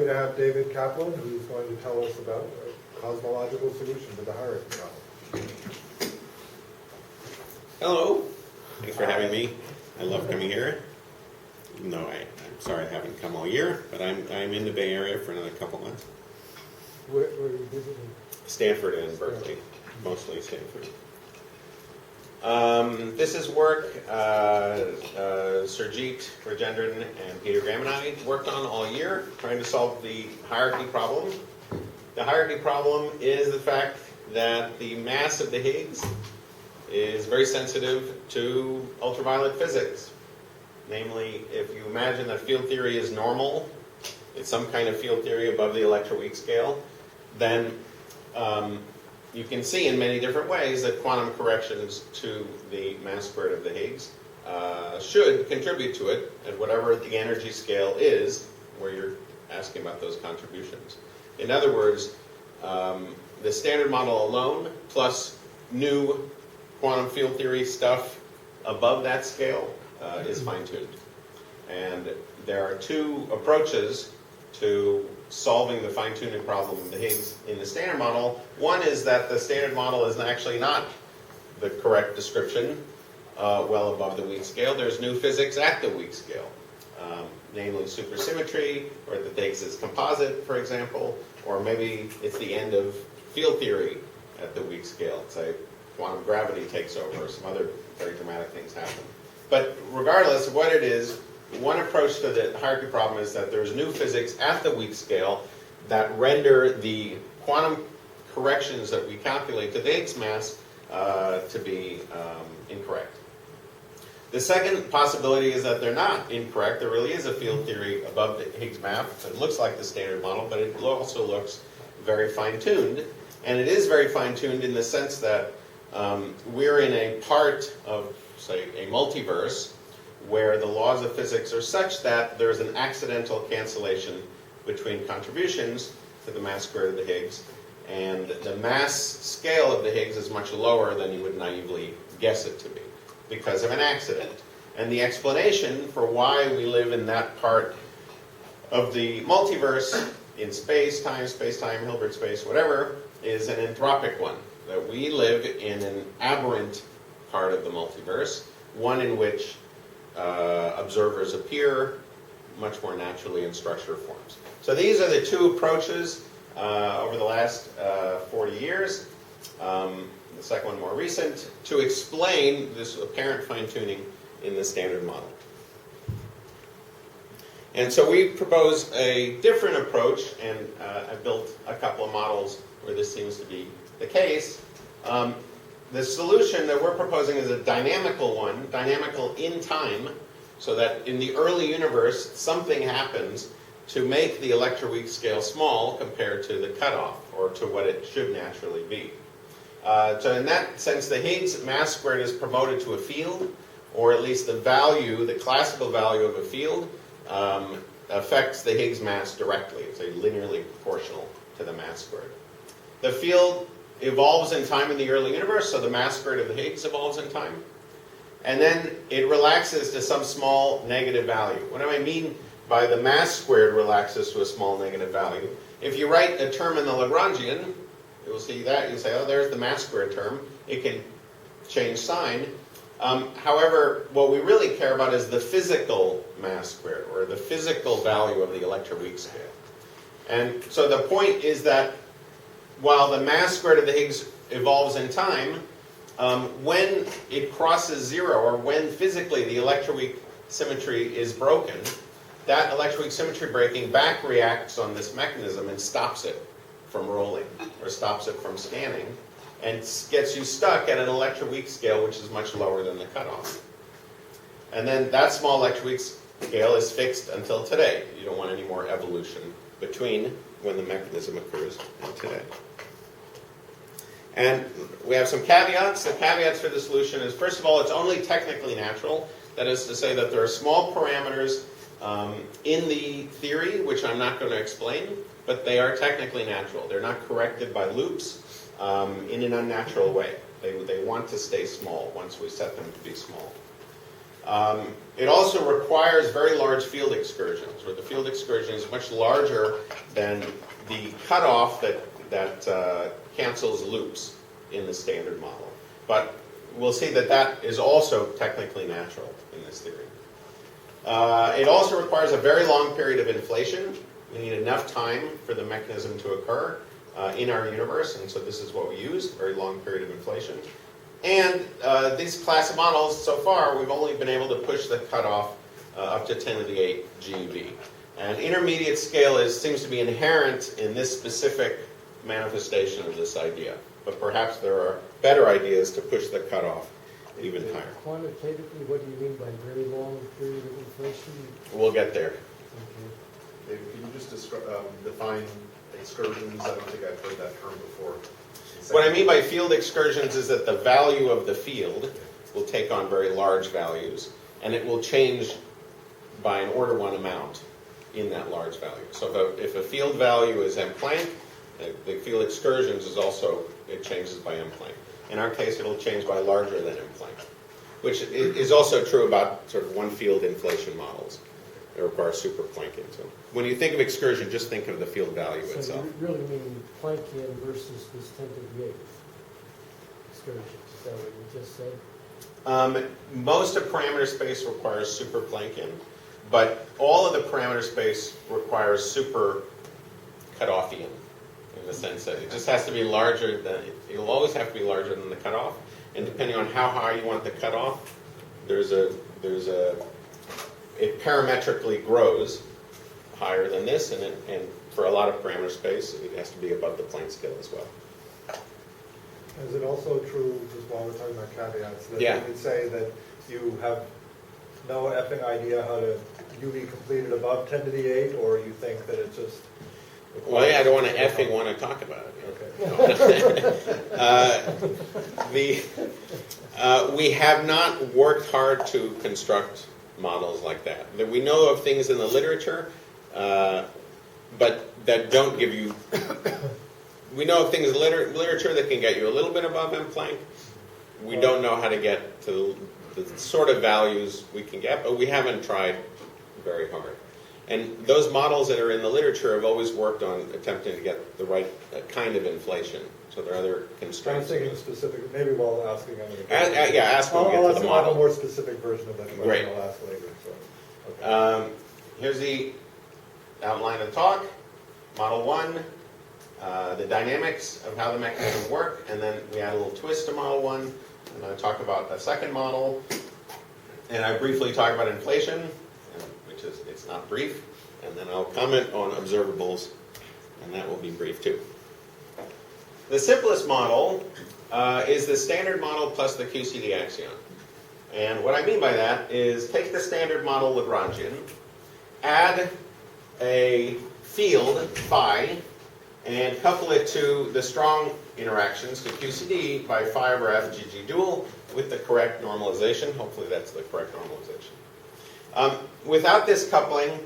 happy to have David Kaplan, who's going to tell us about a cosmological solution to the hierarchy problem. Hello. Thanks for having me. I love coming here. No, I'm sorry I haven't come all year, but I'm in the Bay Area for another couple months. Where are you visiting? Stanford and Berkeley, mostly Stanford. This is work Surjit, Rajendran, and Peter Graham and I worked on all year, trying to solve the hierarchy problem. The hierarchy problem is the fact that the mass of the Higgs is very sensitive to ultraviolet physics. Namely, if you imagine that field theory is normal, it's some kind of field theory above the electroweak scale, then you can see in many different ways that quantum corrections to the mass squared of the Higgs should contribute to it at whatever the energy scale is, where you're asking about those contributions. In other words, the standard model alone, plus new quantum field theory stuff above that scale, is fine-tuned. And there are two approaches to solving the fine-tuning problem of the Higgs in the standard model. One is that the standard model is actually not the correct description well above the weak scale. There's new physics at the weak scale, namely supersymmetry, or that the Higgs is composite, for example, or maybe it's the end of field theory at the weak scale. Say quantum gravity takes over, or some other very dramatic things happen. But regardless of what it is, one approach to the hierarchy problem is that there's new physics at the weak scale that render the quantum corrections that we calculate to the Higgs mass to be incorrect. The second possibility is that they're not incorrect. There really is a field theory above the Higgs map that looks like the standard model, but it also looks very fine-tuned. And it is very fine-tuned in the sense that we're in a part of, say, a multiverse where the laws of physics are such that there's an accidental cancellation between contributions to the mass squared of the Higgs, and the mass scale of the Higgs is much lower than you would naively guess it to be because of an accident. And the explanation for why we live in that part of the multiverse in space-time, Hilbert space, whatever, is an anthropic one. That we live in an aberrant part of the multiverse, one in which observers appear much more naturally in structure forms. So these are the two approaches over the last 40 years, the second one more recent, to explain this apparent fine-tuning in the standard model. And so we propose a different approach, and I built a couple of models where this seems to be the case. The solution that we're proposing is a dynamical one, dynamical in time, so that in the early universe, something happens to make the electroweak scale small compared to the cutoff, or to what it should naturally be. So in that sense, the Higgs mass squared is promoted to a field, or at least the value, the classical value of a field, affects the Higgs mass directly. It's linearly proportional to the mass squared. The field evolves in time in the early universe, so the mass squared of the Higgs evolves in time. And then it relaxes to some small negative value. What do I mean by the mass squared relaxes to a small negative value? If you write a term in the Lagrangian, you'll see that. You say, oh, there's the mass squared term. It can change sign. However, what we really care about is the physical mass squared, or the physical value of the electroweak scale. And so the point is that while the mass squared of the Higgs evolves in time, when it crosses zero, or when physically the electroweak symmetry is broken, that electroweak symmetry breaking back reacts on this mechanism and stops it from rolling, or stops it from scanning, and gets you stuck at an electroweak scale which is much lower than the cutoff. And then that small electroweak scale is fixed until today. You don't want any more evolution between when the mechanism occurs and today. And we have some caveats. The caveats for the solution is, first of all, it's only technically natural. That is to say that there are small parameters in the theory, which I'm not going to explain, but they are technically natural. They're not corrected by loops in an unnatural way. They want to stay small once we set them to be small. It also requires very large field excursions, where the field excursion is much larger than the cutoff that cancels loops in the standard model. But we'll see that that is also technically natural in this theory. It also requires a very long period of inflation. We need enough time for the mechanism to occur in our universe, and so this is what we use, a very long period of inflation. And these class of models, so far, we've only been able to push the cutoff up to 10 to the 8 GeV. And intermediate scale seems to be inherent in this specific manifestation of this idea. But perhaps there are better ideas to push the cutoff even higher. Quantitatively, what do you mean by very long period of inflation? We'll get there. Okay. David, can you just define excursions? I don't think I've heard that term before. What I mean by field excursions is that the value of the field will take on very large values, and it will change by an order 1 amount in that large value. So if a field value is m Planck, the field excursions is also, it changes by m Planck. In our case, it'll change by larger than m Planck, which is also true about sort of one field inflation models. They require super Planckian. So when you think of excursion, just think of the field value itself. So you really mean Planckian versus this 10 to the 8th excursion? Is that what you just said? Most of parameter space requires super Planckian, but all of the parameter space requires super cutoffian, in the sense that it just has to be larger than, it'll always have to be larger than the cutoff, and depending on how high you want the cutoff, it parametrically grows higher than this, and for a lot of parameter space, it has to be above the Planck scale as well. Is it also true, just while we're talking about caveats, that Yeah. you would say that you have no effing idea how to UV complete it above 10 to the 8, or you think that it's just... Well, yeah, I don't want to effing want to talk about it. Okay. We have not worked hard to construct models like that. We know of things in the literature, but that don't give you... We know of things in the literature that can get you a little bit above m Planck. We don't know how to get to the sort of values we can get, but we haven't tried very hard. And those models that are in the literature have always worked on attempting to get the right kind of inflation. So there are other I'm constraints. thinking specific, maybe while asking, I'm going to... Ask when we I'll get to ask the you a model. more specific version of that question. Great. I'll ask later. So. Okay. Here's the outline of the talk. Model 1, the dynamics of how the mechanisms work, and then we add a little twist to Model 1, and I talk about the second model, and I briefly talk about inflation, which is, it's not brief, and then I'll comment on observables, and that will be brief too. The simplest model is the standard model plus the QCD axion. And what I mean by that is take the standard model Lagrangian, add a field, phi, and couple it to the strong interactions to QCD by phi over f GG dual with the correct normalization. Hopefully that's the correct normalization. Without this coupling,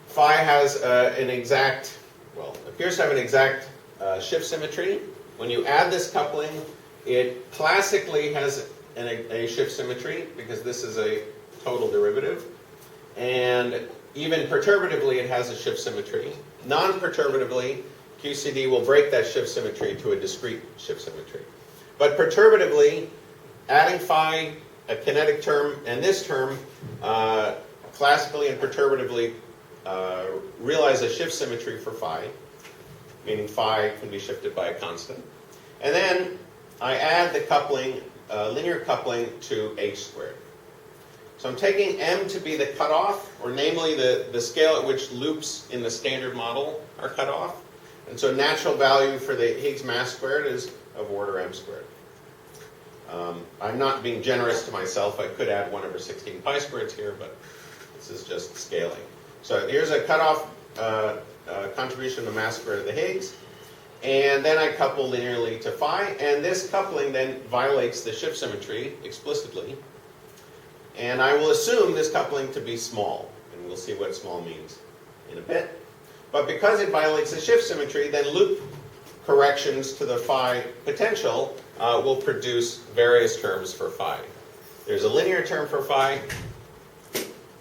phi has an exact, well, appears to have an exact shift symmetry. When you add this coupling, it classically has a shift symmetry because this is a total derivative. And even perturbatively, it has a shift symmetry. Non-perturbatively, QCD will break that shift symmetry to a discrete shift symmetry. But perturbatively, adding phi, a kinetic term, and this term, classically and perturbatively realize a shift symmetry for phi, meaning phi can be shifted by a constant. And then I add the coupling, linear coupling to h squared. So I'm taking m to be the cutoff, or namely the scale at which loops in the standard model are cut off. And so natural value for the Higgs mass squared is of order m squared. I'm not being generous to myself. I could add 1 over 16 pi squareds here, but this is just scaling. So here's a cutoff contribution of the mass squared of the Higgs. And then I couple linearly to phi. And this coupling then violates the shift symmetry explicitly. And I will assume this coupling to be small. And we'll see what small means in a bit. But because it violates the shift symmetry, then loop corrections to the phi potential will produce various terms for phi. There's a linear term for phi.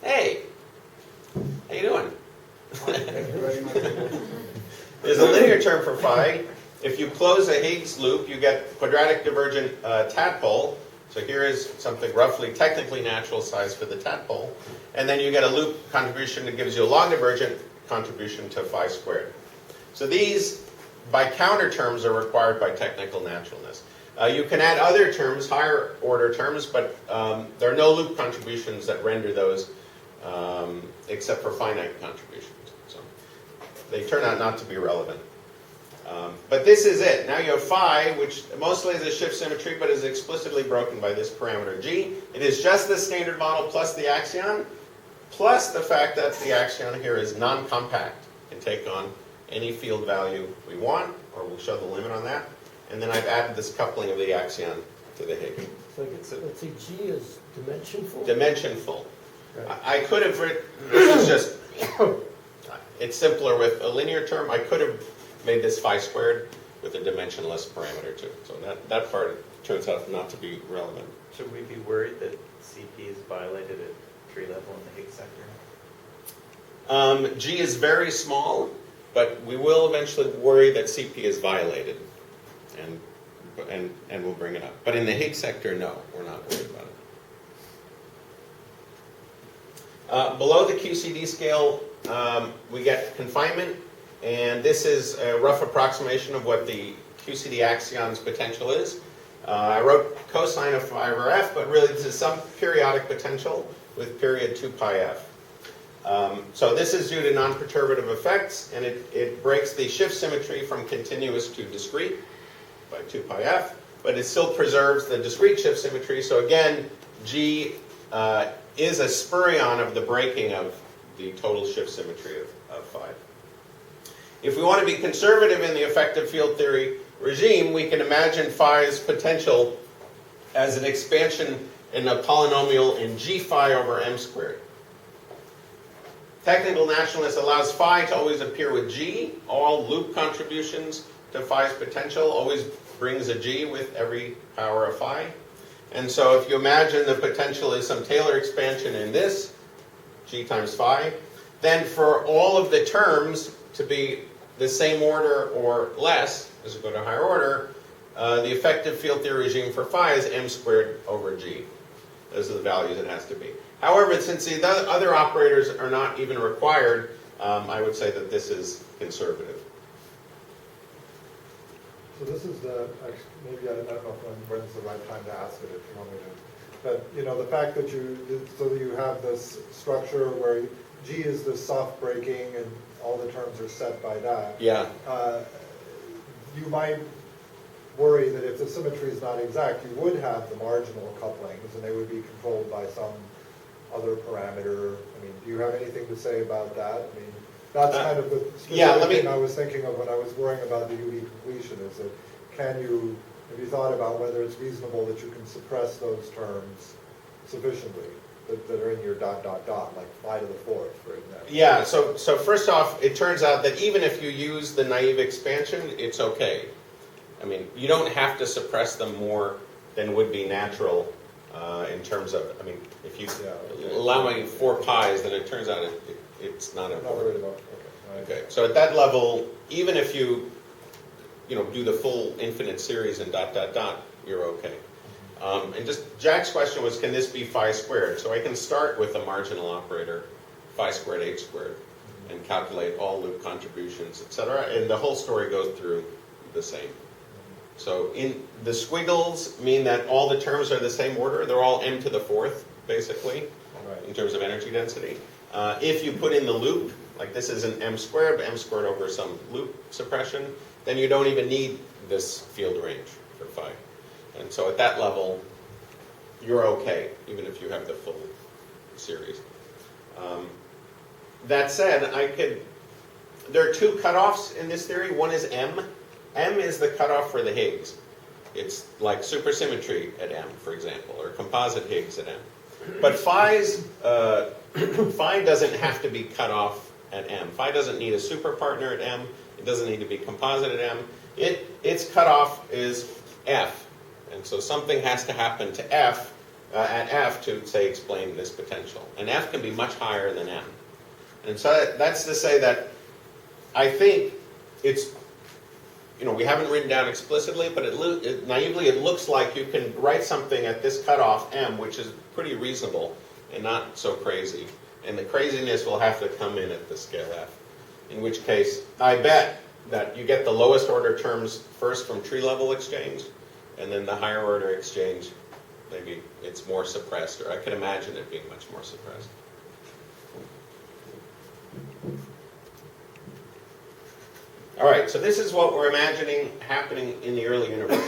Hey, how you doing? There's a linear term for phi. If you close a Higgs loop, you get quadratic divergent tadpole. So here is something roughly technically natural size for the tadpole. And then you get a loop contribution that gives you a log divergent contribution to phi squared. So these, by counter terms, are required by technical naturalness. You can add other terms, higher order terms, but there are no loop contributions that render those except for finite contributions. So they turn out not to be relevant. But this is it. Now you have phi, which mostly is a shift symmetry, but is explicitly broken by this parameter g. It is just the standard model plus the axion, plus the fact that the axion here is non-compact. It can take on any field value we want, or we'll show the limit on that. And then I've added this coupling of the axion to the Higgs. So let's see, G is dimensionful? Dimensionful. Right. I could have written, this is just, it's simpler with a linear term. I could have made this phi squared with a dimensionless parameter too. So that part turns out not to be relevant. Should we be worried that CP is violated at tree level in the Higgs sector? G is very small, but we will eventually worry that CP is violated, and we'll bring it up. But in the Higgs sector, no, we're not worried about it. Below the QCD scale, we get confinement, and this is a rough approximation of what the QCD axion's potential is. I wrote cosine of phi over f, but really this is some periodic potential with period 2 pi f. So this is due to non-perturbative effects, and it breaks the shift symmetry from continuous to discrete by 2 pi f, but it still preserves the discrete shift symmetry. So again, G is a spurion of the breaking of the total shift symmetry of phi. If we want to be conservative in the effective field theory regime, we can imagine phi's potential as an expansion in a polynomial in g phi over m squared. Technical naturalness allows phi to always appear with g. All loop contributions to phi's potential always brings a g with every power of phi. And so if you imagine the potential is some Taylor expansion in this, g times phi, then for all of the terms to be the same order or less, as we go to higher order, the effective field theory regime for phi is m squared over g. Those are the values it has to be. However, since the other operators are not even required, I would say that this is conservative. So this is the, maybe I don't know when's the right time to ask it if you want me to. But, you know, the fact that you have this structure where G is this soft breaking and all the terms are set by that. Yeah. You might worry that if the symmetry is not exact, you would have the marginal couplings and they would be controlled by some other parameter. I mean, do you have anything to say about that? I mean, that's kind of the specific thing I was thinking of when I was worrying about the UV completion is that have you thought about whether it's reasonable that you can suppress those terms sufficiently that are in your ... like phi to the fourth, for example? Yeah, so first off, it turns out that even if you use the naive expansion, it's okay. I mean, you don't have to suppress them more than would be natural in terms of, I mean, if you allow me 4 pi's, then it turns out it's not important. Okay, so at that level, even if you do the full infinite series and ... you're okay. And just Jack's question was, can this be phi squared? So I can start with a marginal operator, phi squared h squared, and calculate all loop contributions, etc. And the whole story goes through the same. So in the squiggles mean that all the terms are the same order. They're all m to the fourth, basically, in terms of energy density. If you put in the loop, like this is an m squared, but m squared over some loop suppression, then you don't even need this field range for phi. And so at that level, you're okay, even if you have the full series. That said, there are 2 cutoffs in this theory. One is m. M is the cutoff for the Higgs. It's like supersymmetry at m, for example, or composite Higgs at m. But phi doesn't have to be cut off at m. Phi doesn't need a super partner at m. It doesn't need to be composite at m. Its cutoff is f. And so something has to happen to f at F to, say, explain this potential. And F can be much higher than M. And so that's to say that I think it's, we haven't written down explicitly, but naively it looks like you can write something at this cutoff M, which is pretty reasonable and not so crazy. And the craziness will have to come in at the scale F. In which case, I bet that you get the lowest order terms first from tree level exchange, and then the higher order exchange, maybe it's more suppressed, or I can imagine it being much more suppressed. All right, so this is what we're imagining happening in the early universe.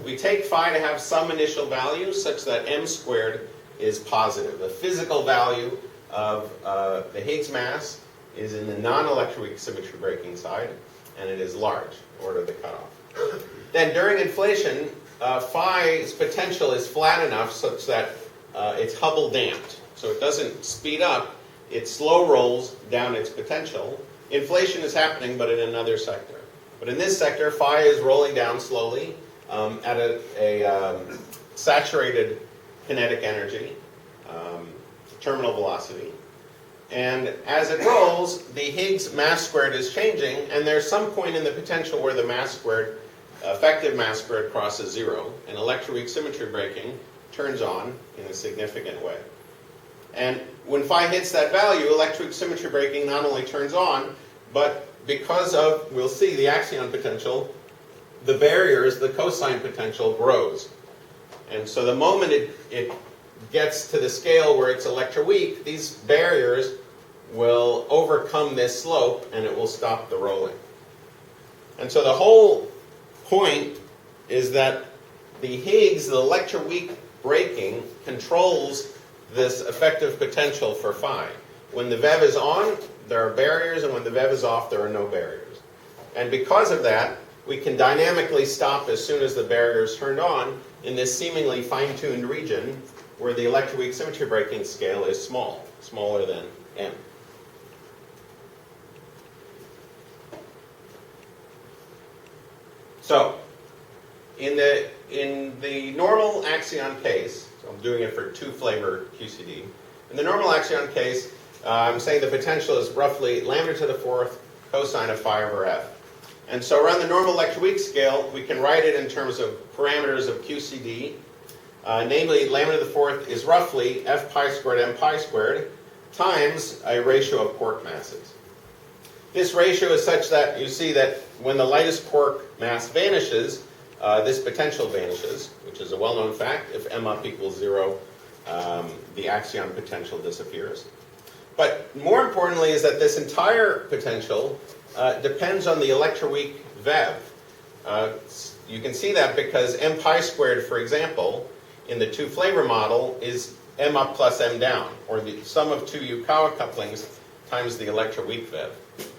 We take phi to have some initial value such that m squared is positive. The physical value of the Higgs mass is in the non-electroweak symmetry breaking side, and it is large, order the cutoff. Then during inflation, phi's potential is flat enough such that it's Hubble damped. So it doesn't speed up, it slow rolls down its potential. Inflation is happening, but in another sector. But in this sector, phi is rolling down slowly at a saturated kinetic energy, terminal velocity. And as it rolls, the Higgs mass squared is changing, and there's some point in the potential where the mass squared, effective mass squared, crosses zero, and electroweak symmetry breaking turns on in a significant way. And when phi hits that value, electroweak symmetry breaking not only turns on, but because of, we'll see, the axion potential, the barriers, the cosine potential grows. And so the moment it gets to the scale where it's electroweak, these barriers will overcome this slope and it will stop the rolling. And so the whole point is that the Higgs, the electroweak breaking, controls this effective potential for phi. When the VEV is on, there are barriers, and when the VEV is off, there are no barriers. And because of that, we can dynamically stop as soon as the barrier is turned on in this seemingly fine-tuned region where the electroweak symmetry breaking scale is small, smaller than m. So, in the normal axion case, so I'm doing it for two-flavor QCD. In the normal axion case, I'm saying the potential is roughly lambda to the fourth cosine of phi over f. And so around the normal electroweak scale, we can write it in terms of parameters of QCD. Namely, lambda to the fourth is roughly f pi squared m pi squared times a ratio of quark masses. This ratio is such that you see that when the lightest quark mass vanishes, this potential vanishes, which is a well-known fact. If m up equals 0, the axion potential disappears. But more importantly is that this entire potential depends on the electroweak VEV. You can see that because m pi squared, for example, in the two-flavor model is m up plus m down, or the sum of two Yukawa couplings times the electroweak VEV.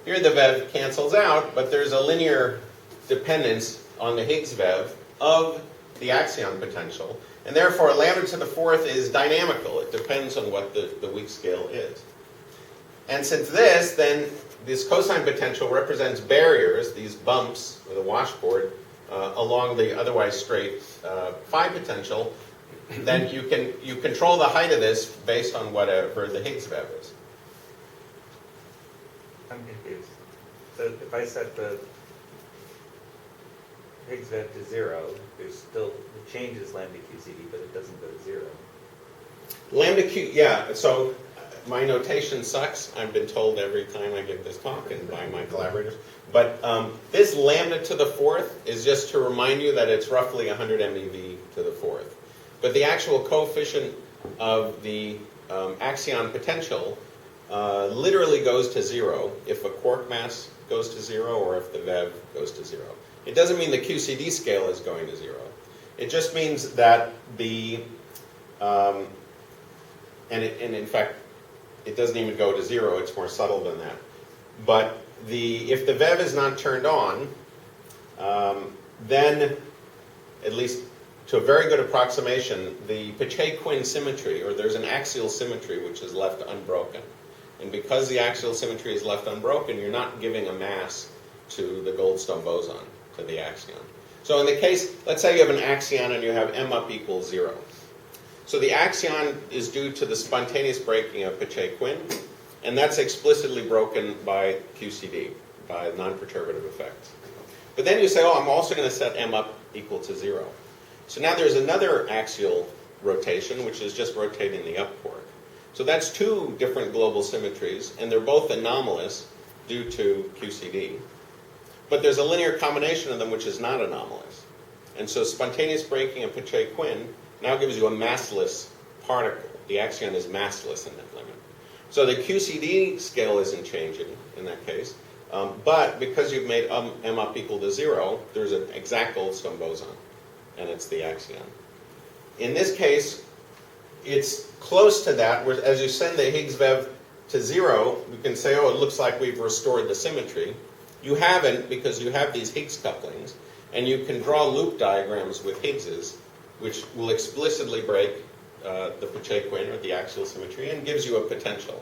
Here the VEV cancels out, but there's a linear dependence on the Higgs VEV of the axion potential, and therefore lambda to the fourth is dynamical. It depends on what the weak scale is. And since then this cosine potential represents barriers, these bumps, or the washboard, along the otherwise straight phi potential, then you control the height of this based on whatever the Higgs VEV is. I'm confused. So if I set the Higgs VEV to 0, there's still, it changes lambda QCD, but it doesn't go to 0. Lambda Q, yeah, so my notation sucks. I've been told every time I give this talk and by my collaborators. But this lambda to the fourth is just to remind you that it's roughly 100 MeV to the fourth. But the actual coefficient of the axion potential literally goes to 0 if a quark mass goes to 0 or if the VEV goes to 0. It doesn't mean the QCD scale is going to 0. It just means that the, and in fact, it doesn't even go to 0, it's more subtle than that. But if the VEV is not turned on, then, at least to a very good approximation, the Pacheco-Quinn symmetry, or there's an axial symmetry which is left unbroken. And because the axial symmetry is left unbroken, you're not giving a mass to the Goldstone boson, to the axion. So in the case, let's say you have an axion and you have m up equals 0. So the axion is due to the spontaneous breaking of Pacheco-Quinn, and that's explicitly broken by QCD, by non-perturbative effects. But then you say, oh, I'm also going to set m up equal to 0. So now there's another axial rotation, which is just rotating the up quark. So that's two different global symmetries, and they're both anomalous due to QCD. But there's a linear combination of them which is not anomalous. And so spontaneous breaking of Pacheco-Quinn now gives you a massless particle. The axion is massless in that limit. So the QCD scale isn't changing in that case. But because you've made m up equal to 0, there's an exact Goldstone boson, and it's the axion. In this case, it's close to that, where as you send the Higgs Vev to 0, you can say, oh, it looks like we've restored the symmetry. You haven't, because you have these Higgs couplings, and you can draw loop diagrams with Higgses, which will explicitly break the Pacheco-Quinn, or the axial symmetry, and gives you a potential.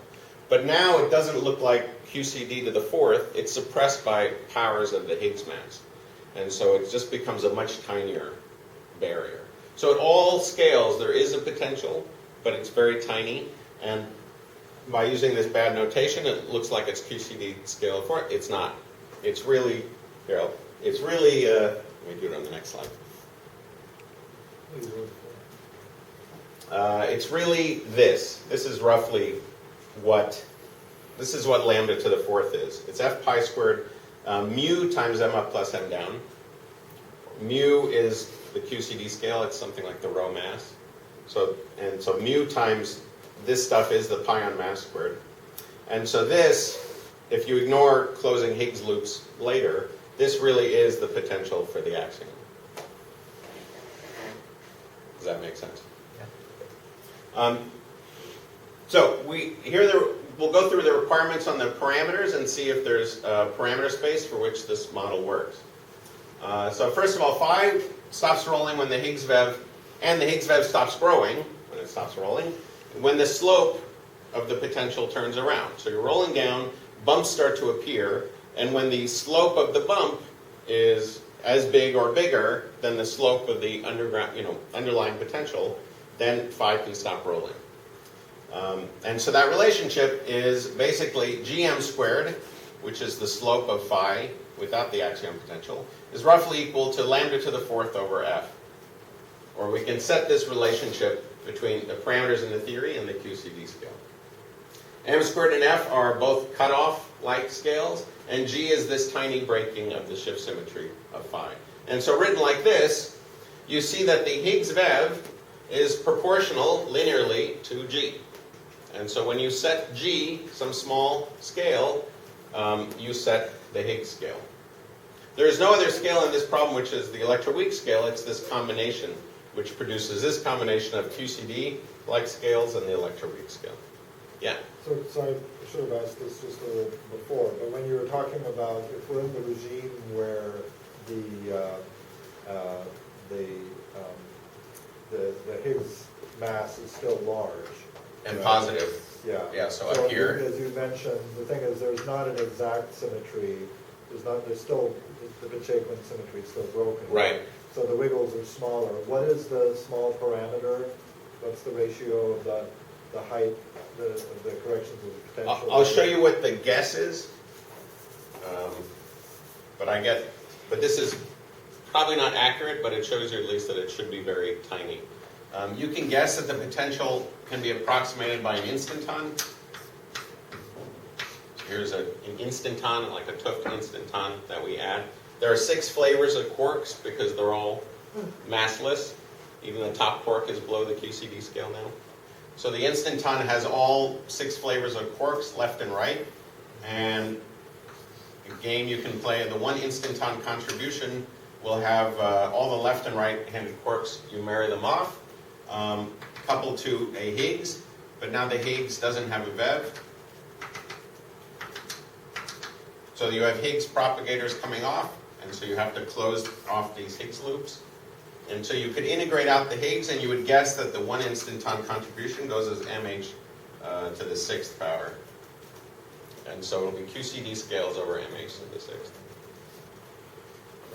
But now it doesn't look like QCD to the fourth. It's suppressed by powers of the Higgs mass. And so it just becomes a much tinier barrier. So at all scales, there is a potential, but it's very tiny. And by using this bad notation, it looks like it's QCD scale of 4. It's not. It's really, let me do it on the next slide. It's really this. This is roughly what lambda to the fourth is. It's f pi squared mu times m up plus m down. Mu is the QCD scale. It's something like the rho mass. So mu times this stuff is the pion mass squared. And so this, if you ignore closing Higgs loops later, this really is the potential for the axion. Does that make sense? Yeah. We'll go through the requirements on the parameters and see if there's a parameter space for which this model works. So first of all, phi stops rolling when the Higgs Vev, and the Higgs Vev stops growing when it stops rolling, when the slope of the potential turns around. So you're rolling down, bumps start to appear, and when the slope of the bump is as big or bigger than the slope of the underlying potential, then phi can stop rolling. And so that relationship is basically gm squared, which is the slope of phi without the axion potential, is roughly equal to lambda to the fourth over f. Or we can set this relationship between the parameters in the theory and the QCD scale. M squared and f are both cutoff-like scales, and g is this tiny breaking of the shift symmetry of phi. And so written like this, you see that the Higgs Vev is proportional linearly to g. And so when you set g, some small scale, you set the Higgs scale. There is no other scale in this problem which is the electroweak scale. It's this combination which produces this combination of QCD-like scales and the electroweak scale. Yeah? So I should have asked this just a little before, but when you were talking about if we're in the regime where the Higgs mass is still large. And positive. Yeah. Yeah, so up here. As you mentioned, the thing is there's not an exact symmetry. There's still, the Pacheco-Quinn symmetry is still broken. Right. So the wiggles are smaller. What is the small parameter? What's the ratio of the height, the corrections of the potential? I'll show you what the guess is. But this is probably not accurate, but it shows you at least that it should be very tiny. You can guess that the potential can be approximated by an instanton. Here's an instanton, like a Tuft instanton that we add. There are 6 flavors of quarks because they're all massless. Even the top quark is below the QCD scale now. So the instanton has all 6 flavors of quarks, left and right. And the game you can play, the one instanton contribution will have all the left and right-handed quarks. You marry them off, coupled to a Higgs, but now the Higgs doesn't have a Vev. So you have Higgs propagators coming off, and so you have to close off these Higgs loops. And so you could integrate out the Higgs, and you would guess that the one instanton contribution goes as mh to the 6th power. And so it'll be QCD scales over mh to the 6th.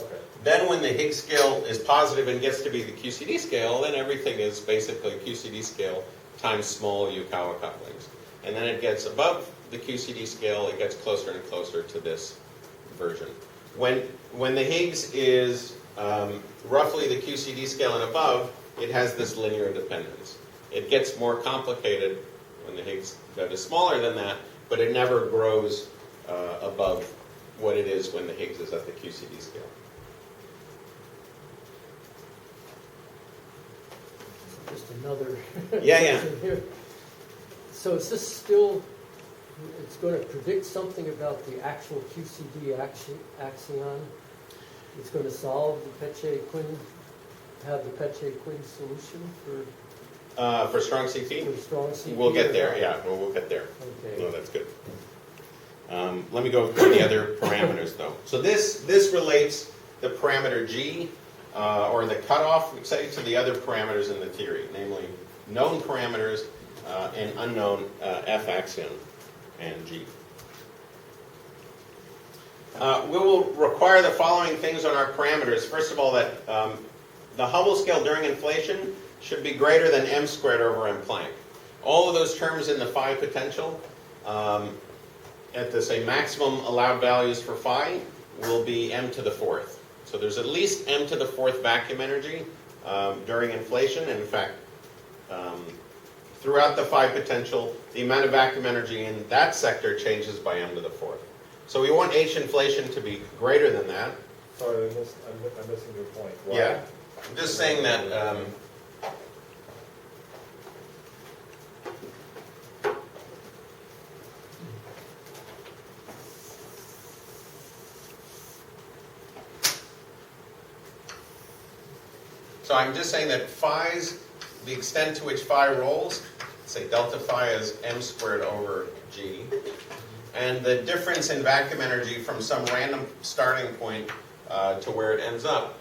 Okay. then when the Higgs scale is positive and gets to be the QCD scale, then everything is basically QCD scale times small Yukawa couplings. And then it gets above the QCD scale, it gets closer and closer to this version. When the Higgs is roughly the QCD scale and above, it has this linear dependence. It gets more complicated when the Higgs is smaller than that, but it never grows above what it is when the Higgs is at the QCD scale. Just another Yeah. question here. So is this still, it's going to predict something about the actual QCD axion? It's going to solve the Peche-Quinn, have the Peche-Quinn solution For strong CP? for strong CP? We'll get or there, not? yeah, we'll get there. Okay. No, that's good. Let me go through the other parameters, though. So this relates the parameter G, or the cutoff, we say, to the other parameters in the theory, namely known parameters and unknown F axion and G. We will require the following things on our parameters. First of all, that the Hubble scale during inflation should be greater than m squared over m Planck. All of those terms in the phi potential at the, say, maximum allowed values for phi will be m to the fourth. So there's at least m to the fourth vacuum energy during inflation. And in fact, throughout the phi potential, the amount of vacuum energy in that sector changes by m to the fourth. So we want H inflation to be greater than that. Sorry, I'm missing your point. Why? Yeah. I'm just saying that so I'm just saying that phi's, the extent to which phi rolls, say delta phi is m squared over g, and the difference in vacuum energy from some random starting point to where it ends up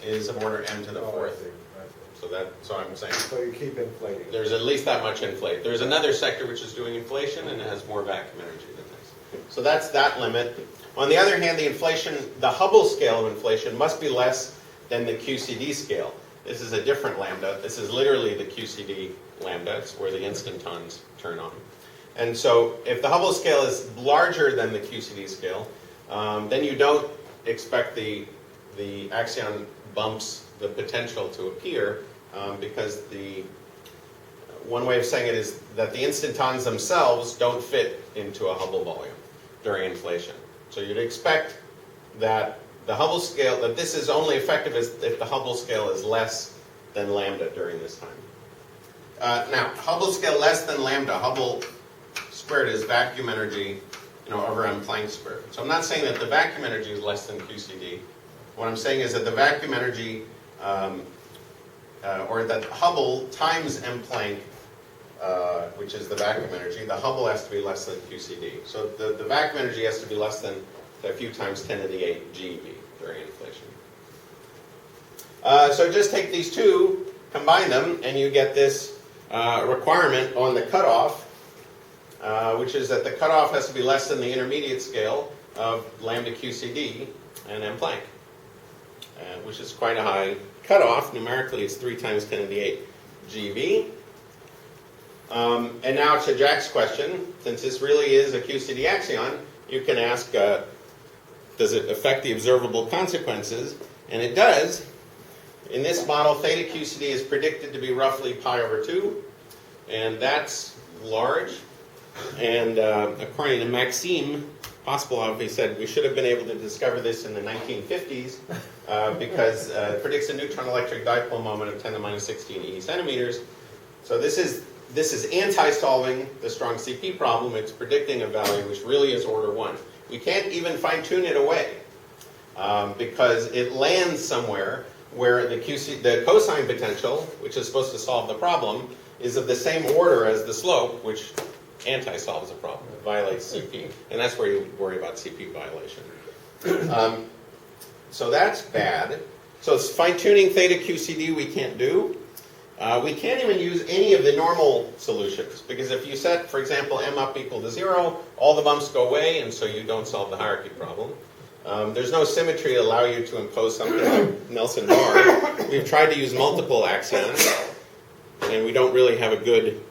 is of order m to the Oh, I fourth. see. I see. So I'm saying So you keep inflating. there's at least that much inflate. There's another sector which is doing inflation and it has more vacuum energy than this. So that's that limit. On the other hand, the Hubble scale of inflation must be less than the QCD scale. This is a different lambda. This is literally the QCD lambda. It's where the instantons turn on. And so if the Hubble scale is larger than the QCD scale, then you don't expect the axion bumps the potential to appear because one way of saying it is that the instantons themselves don't fit into a Hubble volume during inflation. So you'd expect that the Hubble scale, that this is only effective if the Hubble scale is less than lambda during this time. Now, Hubble scale less than lambda, Hubble squared is vacuum energy, over m Planck squared. So I'm not saying that the vacuum energy is less than QCD. What I'm saying is that the vacuum energy, or that Hubble times m Planck, which is the vacuum energy, the Hubble has to be less than QCD. So the vacuum energy has to be less than a few times 10 to the 8 GeV during inflation. So just take these two, combine them, and you get this requirement on the cutoff, which is that the cutoff has to be less than the intermediate scale of lambda QCD and m Planck, which is quite a high cutoff. Numerically, it's 3 times 10 to the 8 GeV. And now to Jack's question, since this really is a QCD axion, you can ask, does it affect the observable consequences? And it does. In this model, theta QCD is predicted to be roughly pi over 2, and that's large. And according to Maxime Pospelov, he said we should have been able to discover this in the 1950s because it predicts a neutron electric dipole moment of 10 to the minus 16 e centimeters. So this is anti-solving the strong CP problem. It's predicting a value which really is order 1. We can't even fine-tune it away because it lands somewhere where the cosine potential, which is supposed to solve the problem, is of the same order as the slope, which anti-solves the problem. It violates CP. And that's where you worry about CP violation. So that's bad. So it's fine-tuning theta QCD we can't do. We can't even use any of the normal solutions, because if you set, for example, m up equal to 0, all the bumps go away, and so you don't solve the hierarchy problem. There's no symmetry to allow you to impose something like Nelson bar. We've tried to use multiple axions, and we don't really have a good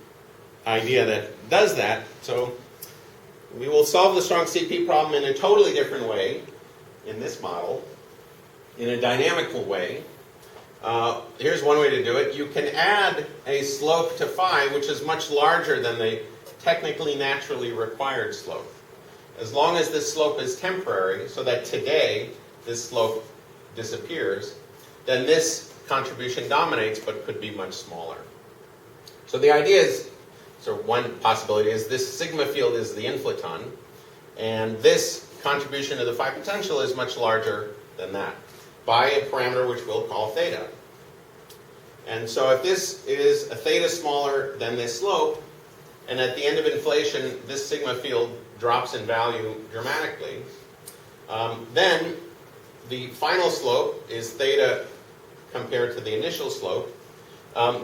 idea that does that. So we will solve the strong CP problem in a totally different way in this model, in a dynamical way. Here's one way to do it. You can add a slope to phi, which is much larger than the technically naturally required slope. As long as this slope is temporary, so that today this slope disappears, then this contribution dominates but could be much smaller. So the idea is, so one possibility is this sigma field is the inflaton, and this contribution to the phi potential is much larger than that, by a parameter which we'll call theta. And so if this is a theta smaller than this slope, and at the end of inflation this sigma field drops in value dramatically, then the final slope is theta compared to the initial slope.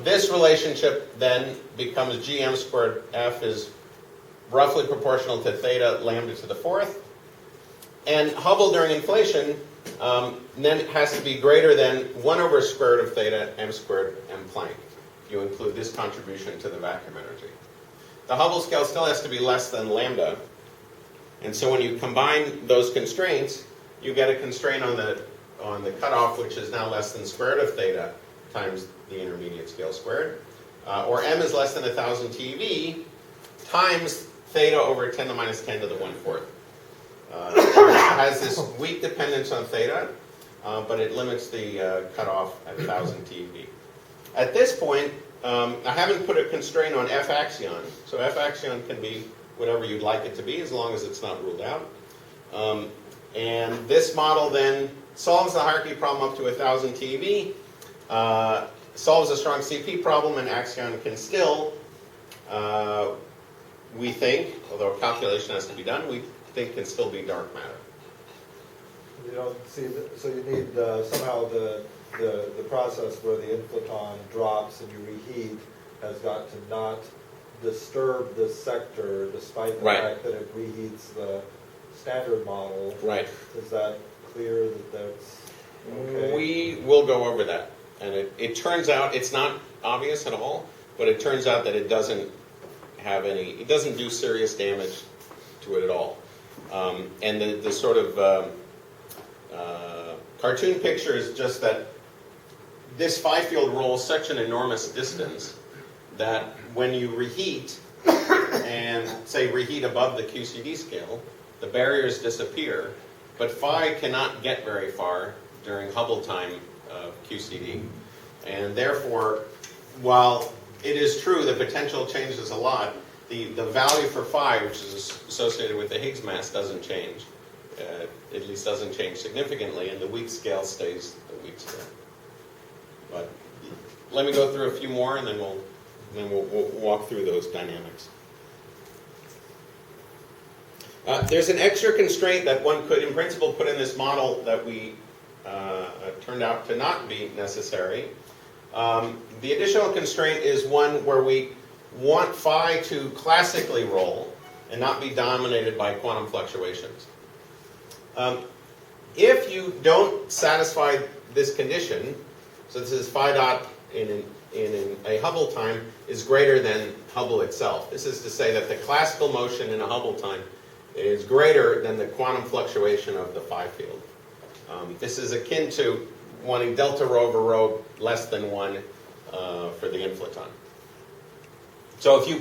This relationship then becomes gm squared f is roughly proportional to theta lambda to the fourth. And Hubble during inflation then has to be greater than 1 over square root of theta m squared m Planck. You include this contribution to the vacuum energy. The Hubble scale still has to be less than lambda. And so when you combine those constraints, you get a constraint on the cutoff, which is now less than square root of theta times the intermediate scale squared. Or m is less than 1,000 TeV times theta over 10 to the minus 10 to the 1/4. It has this weak dependence on theta, but it limits the cutoff at 1,000 TeV. At this point, I haven't put a constraint on f axion, so f axion can be whatever you'd like it to be as long as it's not ruled out. And this model then solves the hierarchy problem up to 1,000 TeV, solves a strong CP problem, and axion can still, we think, although a calculation has to be done, we think can still be dark matter. You don't see, so you need somehow the process where the inflaton drops and you reheat has got to not disturb this sector despite the Right. fact that it reheats the standard model. Right. Is that clear that that's okay? We will go over that. And it turns out, it's not obvious at all, but it turns out that it doesn't have any, it doesn't do serious damage to it at all. And the sort of cartoon picture is just that this phi field rolls such an enormous distance that when you reheat, and say reheat above the QCD scale, the barriers disappear, but phi cannot get very far during Hubble time QCD. And therefore, while it is true the potential changes a lot, the value for phi, which is associated with the Higgs mass, doesn't change. At least doesn't change significantly, and the weak scale stays the weak scale. But let me go through a few more, and then we'll walk through those dynamics. There's an extra constraint that one could, in principle, put in this model that we turned out to not be necessary. The additional constraint is one where we want phi to classically roll and not be dominated by quantum fluctuations. If you don't satisfy this condition, so this is phi dot in a Hubble time is greater than Hubble itself. This is to say that the classical motion in a Hubble time is greater than the quantum fluctuation of the phi field. This is akin to wanting delta rho over rho less than 1 for the inflaton. So if you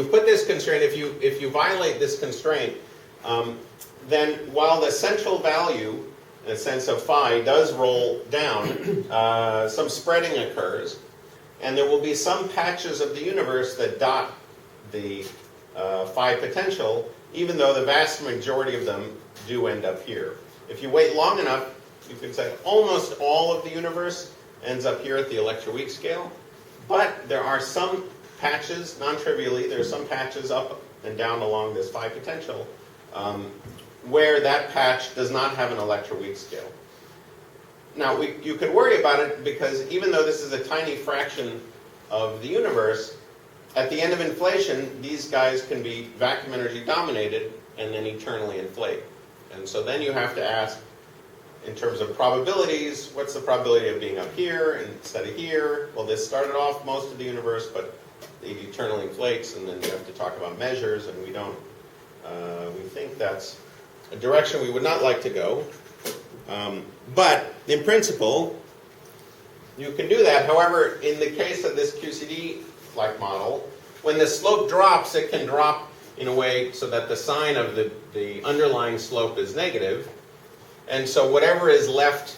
put this constraint, if you violate this constraint, then while the central value, in a sense of phi, does roll down, some spreading occurs, and there will be some patches of the universe that dot the phi potential, even though the vast majority of them do end up here. If you wait long enough, you can say almost all of the universe ends up here at the electroweak scale, but there are some patches, non-trivially, there are some patches up and down along this phi potential where that patch does not have an electroweak scale. Now, you could worry about it because even though this is a tiny fraction of the universe, at the end of inflation, these guys can be vacuum energy dominated and then eternally inflate. And so then you have to ask, in terms of probabilities, what's the probability of being up here instead of here? Well, this started off most of the universe, but it eternally inflates, and then you have to talk about measures, and we don't, we think that's a direction we would not like to go. But in principle, you can do that. However, in the case of this QCD-like model, when the slope drops, it can drop in a way so that the sign of the underlying slope is negative. And so whatever is left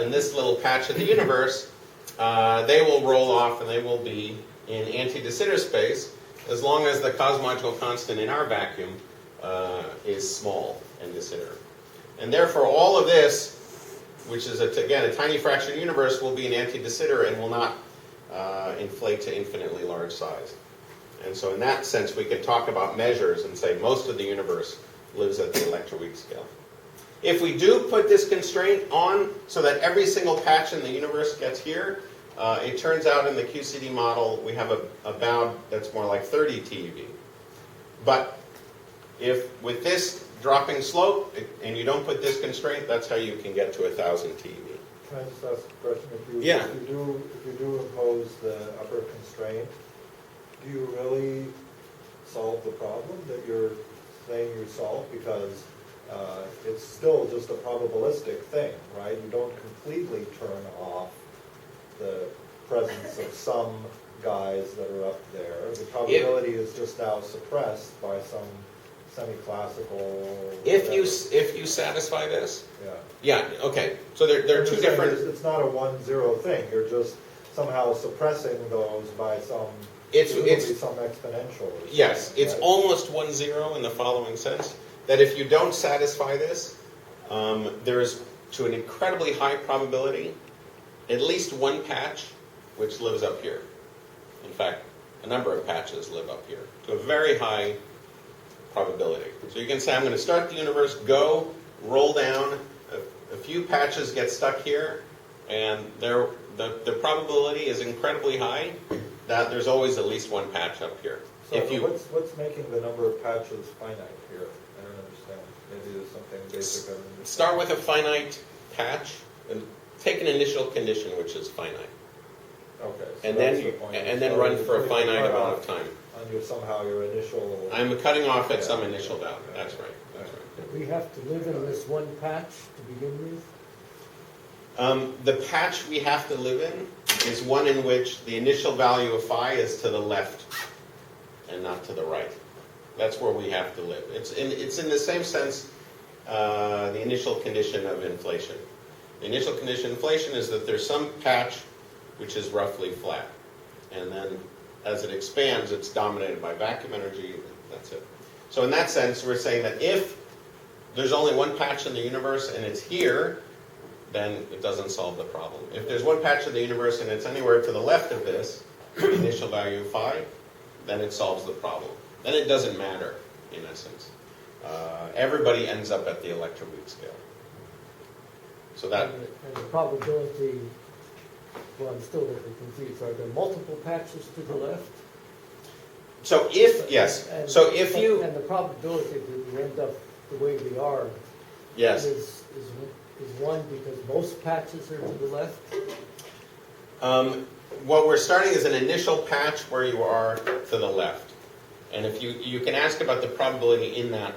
in this little patch of the universe, they will roll off and they will be in anti-de Sitter space as long as the cosmological constant in our vacuum is small and de Sitter. And therefore all of this, which is, again, a tiny fraction universe, will be an anti-de Sitter and will not inflate to infinitely large size. And so in that sense, we can talk about measures and say most of the universe lives at the electroweak scale. If we do put this constraint on so that every single patch in the universe gets here, it turns out in the QCD model we have a bound that's more like 30 TeV. But if with this dropping slope and you don't put this constraint, that's how you can get to 1,000 TeV. Can I just ask a question? If you, Yeah. if you do impose the upper constraint, do you really solve the problem that you're saying you solve? Because it's still just a probabilistic thing, right? You don't completely turn off the presence of some guys that are up there. The probability is just now suppressed by some semi-classical. If you satisfy this, yeah. yeah, okay. So there are I'm two just saying different. It's not a 1-0 thing. You're just somehow suppressing those by some. It's some exponential. Or yes, something, it's right? almost 1-0 in the following sense: that if you don't satisfy this, there is, to an incredibly high probability, at least one patch which lives up here. In fact, a number of patches live up here to a very high probability. So you can say, I'm going to start the universe, go, roll down, a few patches get stuck here, and the probability is incredibly high that there's always at least one patch up here. So what's making the number of patches finite here? I don't understand. Maybe there's something basic I don't understand. Start with a finite patch and take an initial condition which is finite. Okay. So And that's then the point. run So for a you're finite cut amount of off time. On your initial. I'm cutting off at some Yeah. initial value. That's right. That's right. We have to live in this one patch to begin with. The patch we have to live in is one in which the initial value of phi is to the left and not to the right. That's where we have to live. It's in the same sense the initial condition of inflation. The initial condition of inflation is that there's some patch which is roughly flat. And then as it expands, it's dominated by vacuum energy. That's it. So in that sense, we're saying that if there's only one patch in the universe and it's here, then it doesn't solve the problem. If there's one patch in the universe and it's anywhere to the left of this, the initial value of phi, then it solves the problem. Then it doesn't matter, in essence. Everybody ends up at the electroweak scale. So that, And the probability, well, I'm still a little confused. Are there multiple patches to the left? so if, yes, And- so if you, And the probability that we end up the way we are yes. is one because most patches are to the left? What we're starting is an initial patch where you are to the left. And if you can ask about the probability in that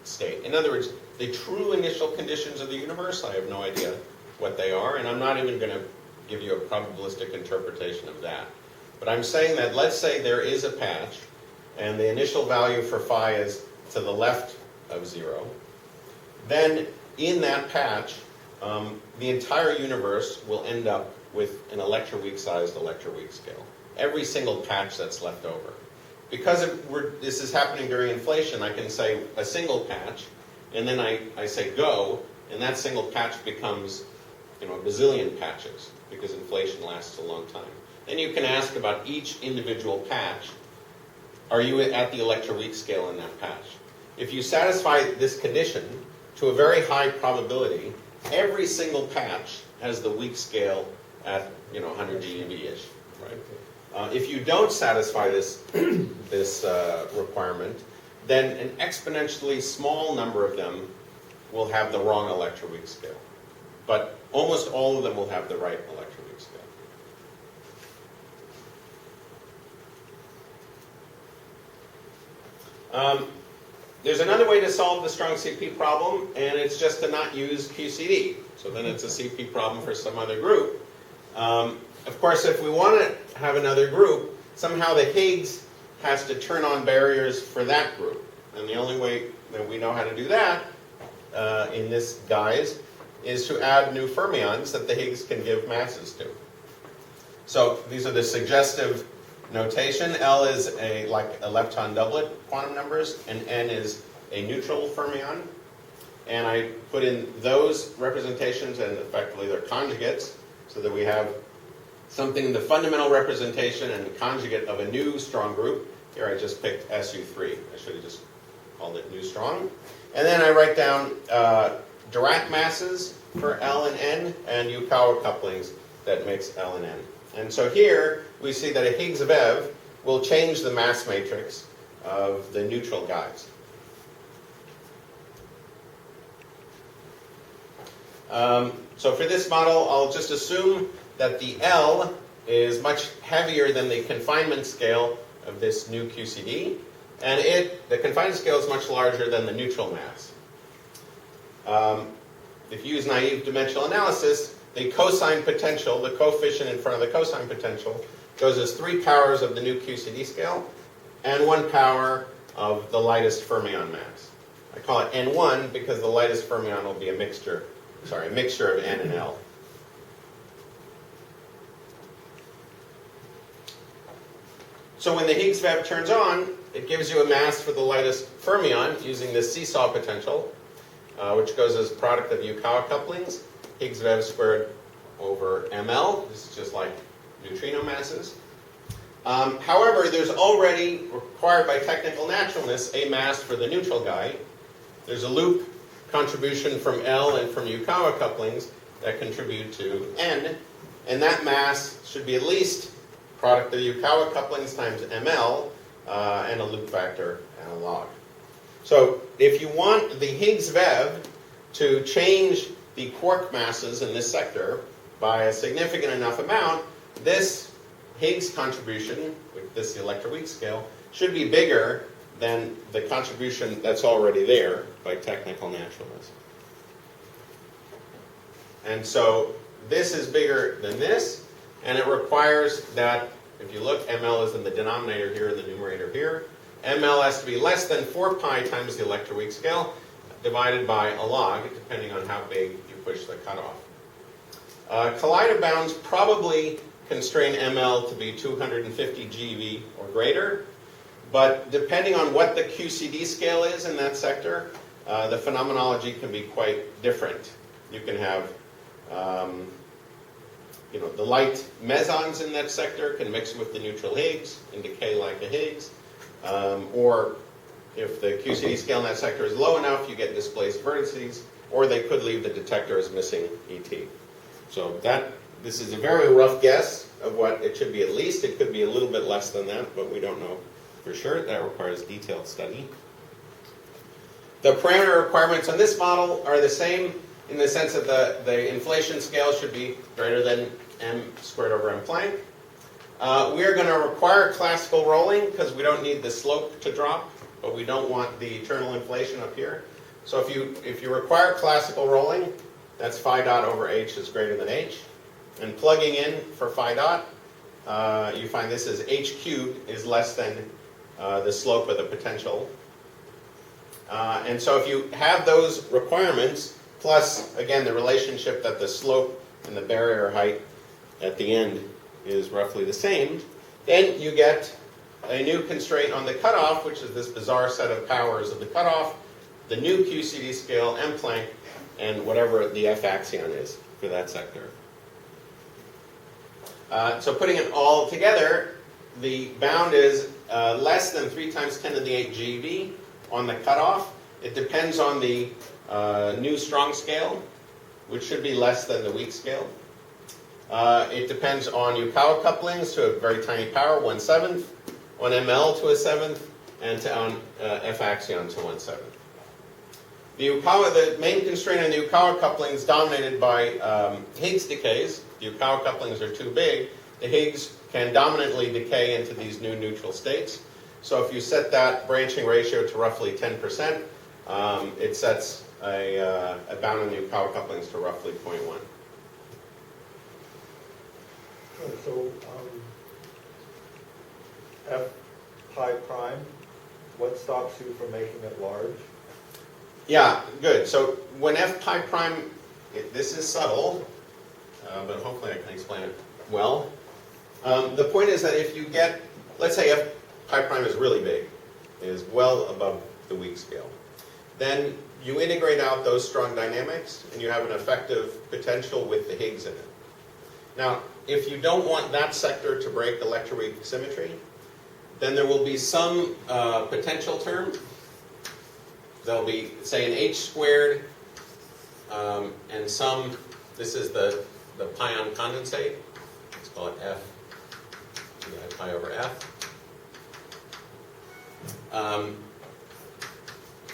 state. In other words, the true initial conditions of the universe, I have no idea what they are, and I'm not even going to give you a probabilistic interpretation of that. But I'm saying that, let's say there is a patch, and the initial value for phi is to the left of 0. Then, in that patch, the entire universe will end up with an electroweak-sized electroweak scale. Every single patch that's left over. Because this is happening during inflation, I can say a single patch, and then I say go, and that single patch becomes a bazillion patches, because inflation lasts a long time. Then you can ask about each individual patch. Are you at the electroweak scale in that patch? If you satisfy this condition to a very high probability, every single patch has the weak scale at 100 GeV-ish, right? If you don't satisfy this requirement, then an exponentially small number of them will have the wrong electroweak scale. But almost all of them will have the right electroweak scale. There's another way to solve the strong CP problem, and it's just to not use QCD. So then it's a CP problem for some other group. Of course, if we want to have another group, somehow the Higgs has to turn on barriers for that group. And the only way that we know how to do that in this guise is to add new fermions that the Higgs can give masses to. So these are the suggestive notation. L is like a lepton doublet quantum numbers, and N is a neutral fermion. And I put in those representations, and effectively they're conjugates, so that we have something in the fundamental representation and the conjugate of a new strong group. Here I just picked SU3. I should have just called it new strong. And then I write down Dirac masses for L and N, and Yukawa couplings that makes L and N. And so here we see that a Higgs-Vev will change the mass matrix of the neutral guys. So for this model, I'll just assume that the L is much heavier than the confinement scale of this new QCD, and the confinement scale is much larger than the neutral mass. If you use naive dimensional analysis, the cosine potential, the coefficient in front of the cosine potential, goes as 3 powers of the new QCD scale and 1 power of the lightest fermion mass. I call it N1 because the lightest fermion will be a mixture of N and L. So when the Higgs-Vev turns on, it gives you a mass for the lightest fermion using this seesaw potential, which goes as product of Yukawa couplings, Higgs-Vev squared over ml. This is just like neutrino masses. However, there's already, required by technical naturalness, a mass for the neutral guy. There's a loop contribution from L and from Yukawa couplings that contribute to N, and that mass should be at least product of Yukawa couplings times ml and a loop factor and a log. So if you want the Higgs-Vev to change the quark masses in this sector by a significant enough amount, this Higgs contribution, with this electroweak scale, should be bigger than the contribution that's already there by technical naturalness. And so this is bigger than this, and it requires that, if you look, ml is in the denominator here and the numerator here. ml has to be less than 4 pi times the electroweak scale, divided by a log, depending on how big you push the cutoff. Collider bounds probably constrain ml to be 250 GeV or greater, but depending on what the QCD scale is in that sector, the phenomenology can be quite different. You can have the light mesons in that sector can mix with the neutral Higgs and decay like a Higgs. Or if the QCD scale in that sector is low enough, you get displaced vertices, or they could leave the detector as missing ET. So this is a very rough guess of what it should be at least. It could be a little bit less than that, but we don't know for sure. That requires detailed study. The parameter requirements on this model are the same in the sense that the inflation scale should be greater than m squared over m Planck. We are going to require classical rolling because we don't need the slope to drop, but we don't want the eternal inflation up here. So if you require classical rolling, that's phi dot over h is greater than h. And plugging in for phi dot, you find this is h cubed is less than the slope of the potential. And so if you have those requirements, plus, again, the relationship that the slope and the barrier height at the end is roughly the same, then you get a new constraint on the cutoff, which is this bizarre set of powers of the cutoff, the new QCD scale, m Planck, and whatever the f axion is for that sector. So putting it all together, the bound is less than 3 times 10 to the 8 GeV on the cutoff. It depends on the new strong scale, which should be less than the weak scale. It depends on Yukawa couplings to a very tiny power, 1/7, on ml to a 7th, and on f axion to 1/7. The main constraint on the Yukawa coupling is dominated by Higgs decays. The Yukawa couplings are too big. The Higgs can dominantly decay into these new neutral states. So if you set that branching ratio to roughly 10%, it sets a bound on the Yukawa couplings to roughly 0.1. So, F pi prime, what stops you from making it large? Yeah, good. So when F pi prime, this is subtle, but hopefully I can explain it well. The point is that if you get, let's say F pi prime is really big, is well above the weak scale, then you integrate out those strong dynamics and you have an effective potential with the Higgs in it. Now, if you don't want that sector to break electroweak symmetry, then there will be some potential term. There'll be, say, an h squared and some, this is the pion condensate. Let's call it F, pi over F.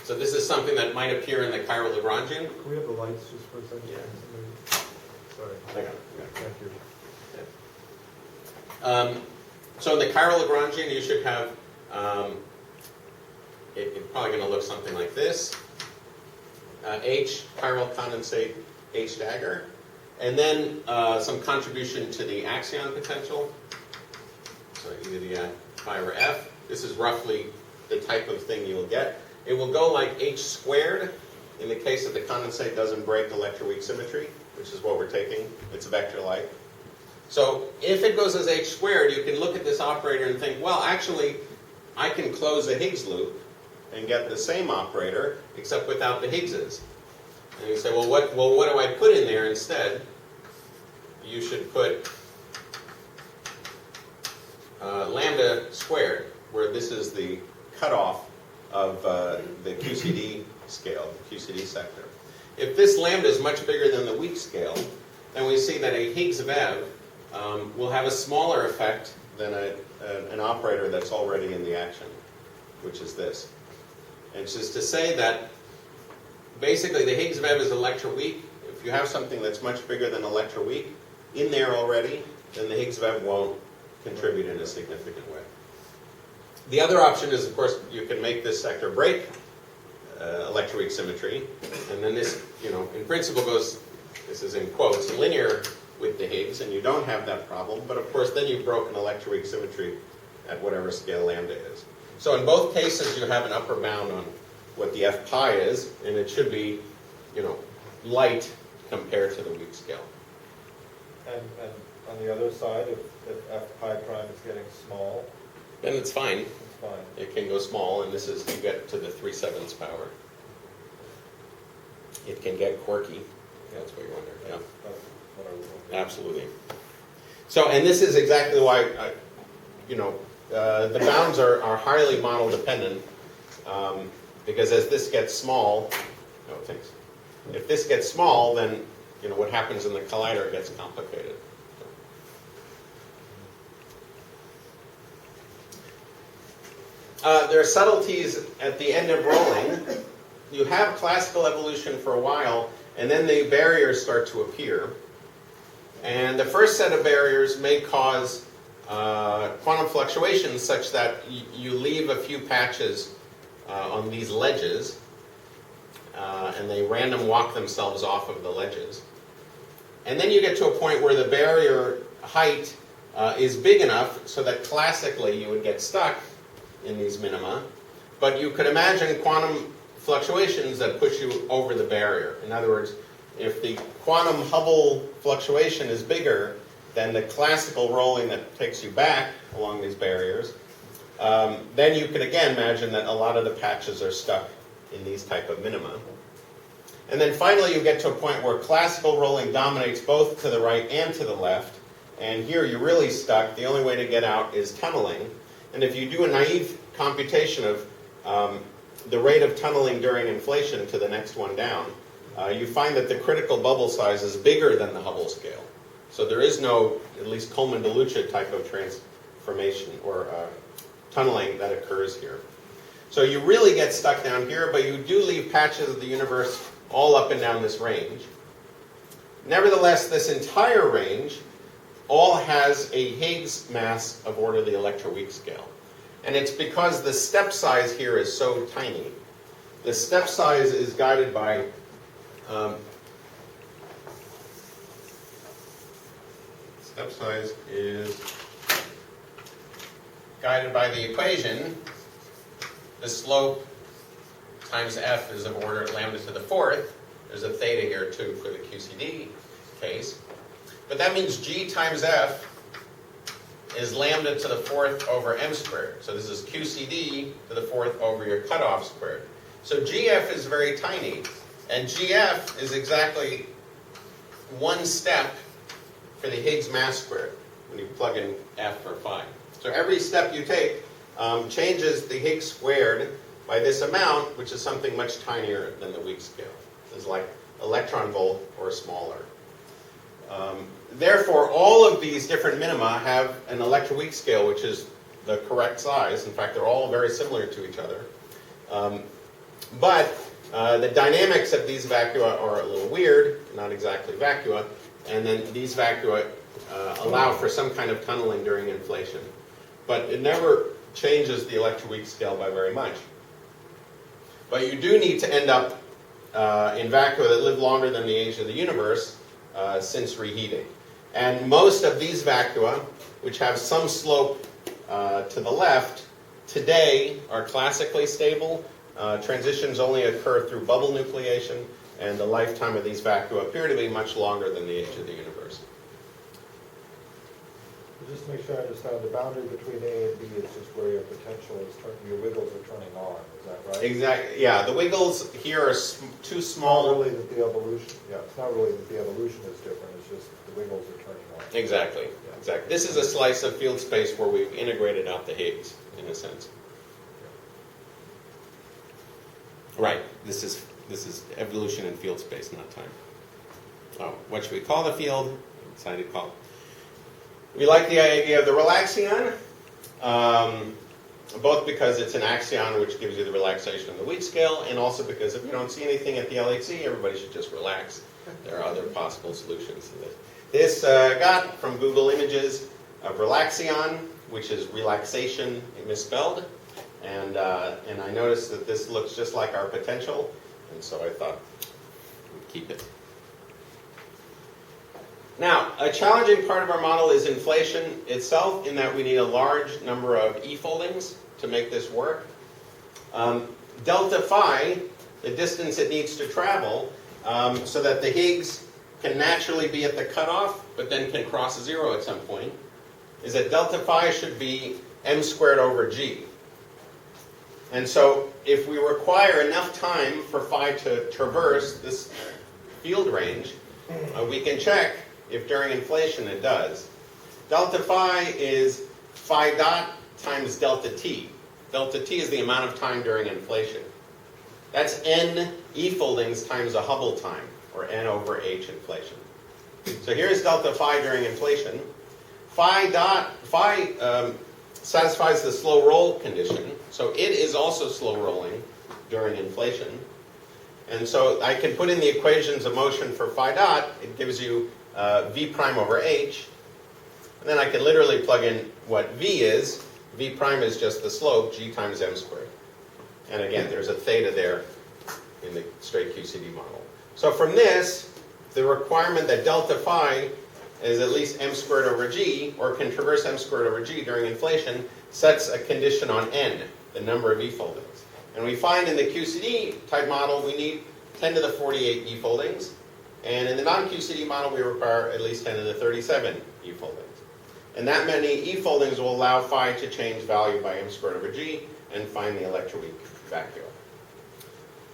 So this is something that might appear in the chiral Lagrangian. Can we have the lights just for a second? Yeah. Sorry. I got it. Thank you. So in the chiral Lagrangian, you should have, it's probably going to look something like this. H, chiral condensate, H dagger. And then some contribution to the axion potential. So either the pi over F. This is roughly the type of thing you'll get. It will go like H squared in the case that the condensate doesn't break electroweak symmetry, which is what we're taking. It's a vector-like. So if it goes as H squared, you can look at this operator and think, well, actually, I can close a Higgs loop and get the same operator, except without the Higgses. And you say, well, what do I put in there instead? You should put lambda squared, where this is the cutoff of the QCD scale, the QCD sector. If this lambda is much bigger than the weak scale, then we see that a Higgs VEV will have a smaller effect than an operator that's already in the action, which is this. And it's just to say that basically the Higgs VEV is electroweak. If you have something that's much bigger than electroweak in there already, then the Higgs VEV won't contribute in a significant way. The other option is, of course, you can make this sector break electroweak symmetry, and then this, in principle goes, this is in quotes, linear with the Higgs, and you don't have that problem, but of course then you've broken electroweak symmetry at whatever scale lambda is. So in both cases you have an upper bound on what the F pi is, and it should be, light compared to the weak scale. And on the other side, if F pi prime is getting small, Then it's fine. it's fine. It can go small, and this is, you get to the 3/7 power. It can get quirky. That's what you wonder. Yeah. That's what I was wondering. Absolutely. So, and this is exactly why, the bounds are highly model dependent, because as this gets small, thanks. If this gets small, then, what happens in the collider gets complicated. There are subtleties at the end of rolling. You have classical evolution for a while, and then the barriers start to appear. And the first set of barriers may cause quantum fluctuations such that you leave a few patches on these ledges, and they random walk themselves off of the ledges. And then you get to a point where the barrier height is big enough so that classically you would get stuck in these minima, but you could imagine quantum fluctuations that push you over the barrier. In other words, if the quantum Hubble fluctuation is bigger than the classical rolling that takes you back along these barriers, then you could again imagine that a lot of the patches are stuck in these type of minima. And then finally you get to a point where classical rolling dominates both to the right and to the left, and here you're really stuck. The only way to get out is tunneling. And if you do a naive computation of the rate of tunneling during inflation to the next one down, you find that the critical bubble size is bigger than the Hubble scale. So there is no, at least Coleman-DeLucia type of transformation or tunneling that occurs here. So you really get stuck down here, but you do leave patches of the universe all up and down this range. Nevertheless, this entire range all has a Higgs mass of order the electroweak scale. And it's because the step size here is so tiny. The step size is guided by the equation. The slope times f is of order lambda to the fourth. There's a theta here too for the QCD case. But that means g times f is lambda to the fourth over m squared. So this is QCD to the fourth over your cutoff squared. So GF is very tiny, and GF is exactly one step for the Higgs mass squared when you plug in F or phi. So every step you take changes the Higgs squared by this amount, which is something much tinier than the weak scale. It's like electron volt or smaller. Therefore, all of these different minima have an electroweak scale, which is the correct size. In fact, they're all very similar to each other. But the dynamics of these vacua are a little weird, not exactly vacua, and then these vacua allow for some kind of tunneling during inflation. But it never changes the electroweak scale by very much. But you do need to end up in vacua that live longer than the age of the universe since reheating. And most of these vacua, which have some slope to the left, today are classically stable. Transitions only occur through bubble nucleation, and the lifetime of these vacua appear to be much longer than the age of the universe. Just to make sure I understand, the boundary between A and B is just where your potential is turning, your wiggles are turning on, is that right? Exactly. Yeah, the wiggles here are too It's small. not really that the evolution, it's not really that the evolution is different, it's just the wiggles are turning on. Exactly. Yeah. Exactly. This is a slice of field space where we've integrated out the Higgs, in a sense. Right. This is evolution in field space, not time. Oh, what should we call the field? I decided to call it. We like the idea of the relaxion, both because it's an axion which gives you the relaxation of the weak scale, and also because if you don't see anything at the LHC, everybody should just relax. There are other possible solutions to this. This got from Google Images of relaxion, which is relaxation misspelled, and I noticed that this looks just like our potential, and so I thought we'd keep it. Now, a challenging part of our model is inflation itself, in that we need a large number of e-foldings to make this work. Delta phi, the distance it needs to travel, so that the Higgs can naturally be at the cutoff, but then can cross zero at some point, is that delta phi should be m squared over g. And so, if we require enough time for phi to traverse this field range, we can check if during inflation it does. Delta phi is phi dot times delta t. Delta t is the amount of time during inflation. That's n e-foldings times a Hubble time, or n over h inflation. So here's delta phi during inflation. Phi satisfies the slow roll condition, so it is also slow rolling during inflation. And so I can put in the equations of motion for phi dot. It gives you v prime over h. And then I can literally plug in what v is. V prime is just the slope, g times m squared. And again, there's a theta there in the straight QCD model. So from this, the requirement that delta phi is at least m squared over g, or can traverse m squared over g during inflation, sets a condition on n, the number of e-foldings. And we find in the QCD type model we need 10 to the 48 e-foldings. And in the non-QCD model, we require at least 10 to the 37 e-foldings. And that many e-foldings will allow phi to change value by m squared over g and find the electroweak vacuum.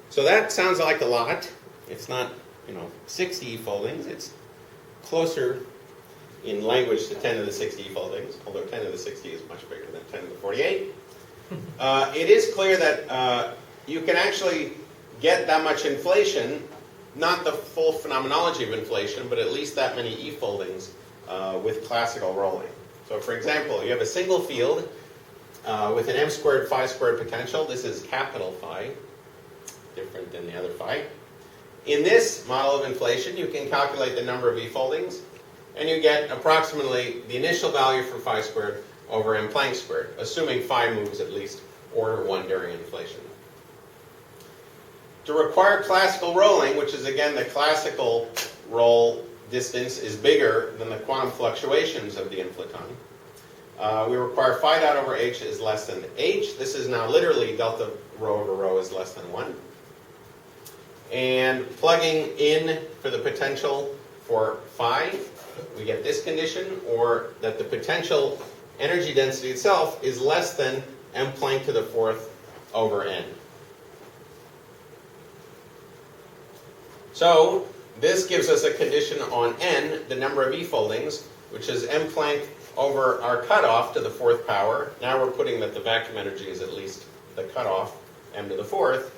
So that sounds like a lot. It's not, 60 e-foldings. It's closer in language to 10 to the 60 e-foldings, although 10 to the 60 is much bigger than 10 to the 48. It is clear that you can actually get that much inflation, not the full phenomenology of inflation, but at least that many e-foldings with classical rolling. So for example, you have a single field, with an m squared phi squared potential. This is capital Phi, different than the other phi. In this model of inflation, you can calculate the number of e-foldings, and you get approximately the initial value for phi squared over m Planck squared, assuming phi moves at least order 1 during inflation. To require classical rolling, which is again the classical roll distance is bigger than the quantum fluctuations of the inflaton, we require phi dot over h is less than h. This is now literally delta rho over rho is less than 1. And plugging in for the potential for phi, we get this condition, or that the potential energy density itself is less than m Planck to the 4th over n. So this gives us a condition on n, the number of e-foldings, which is m Planck over our cutoff to the 4th power. Now we're putting that the vacuum energy is at least the cutoff, m to the 4th.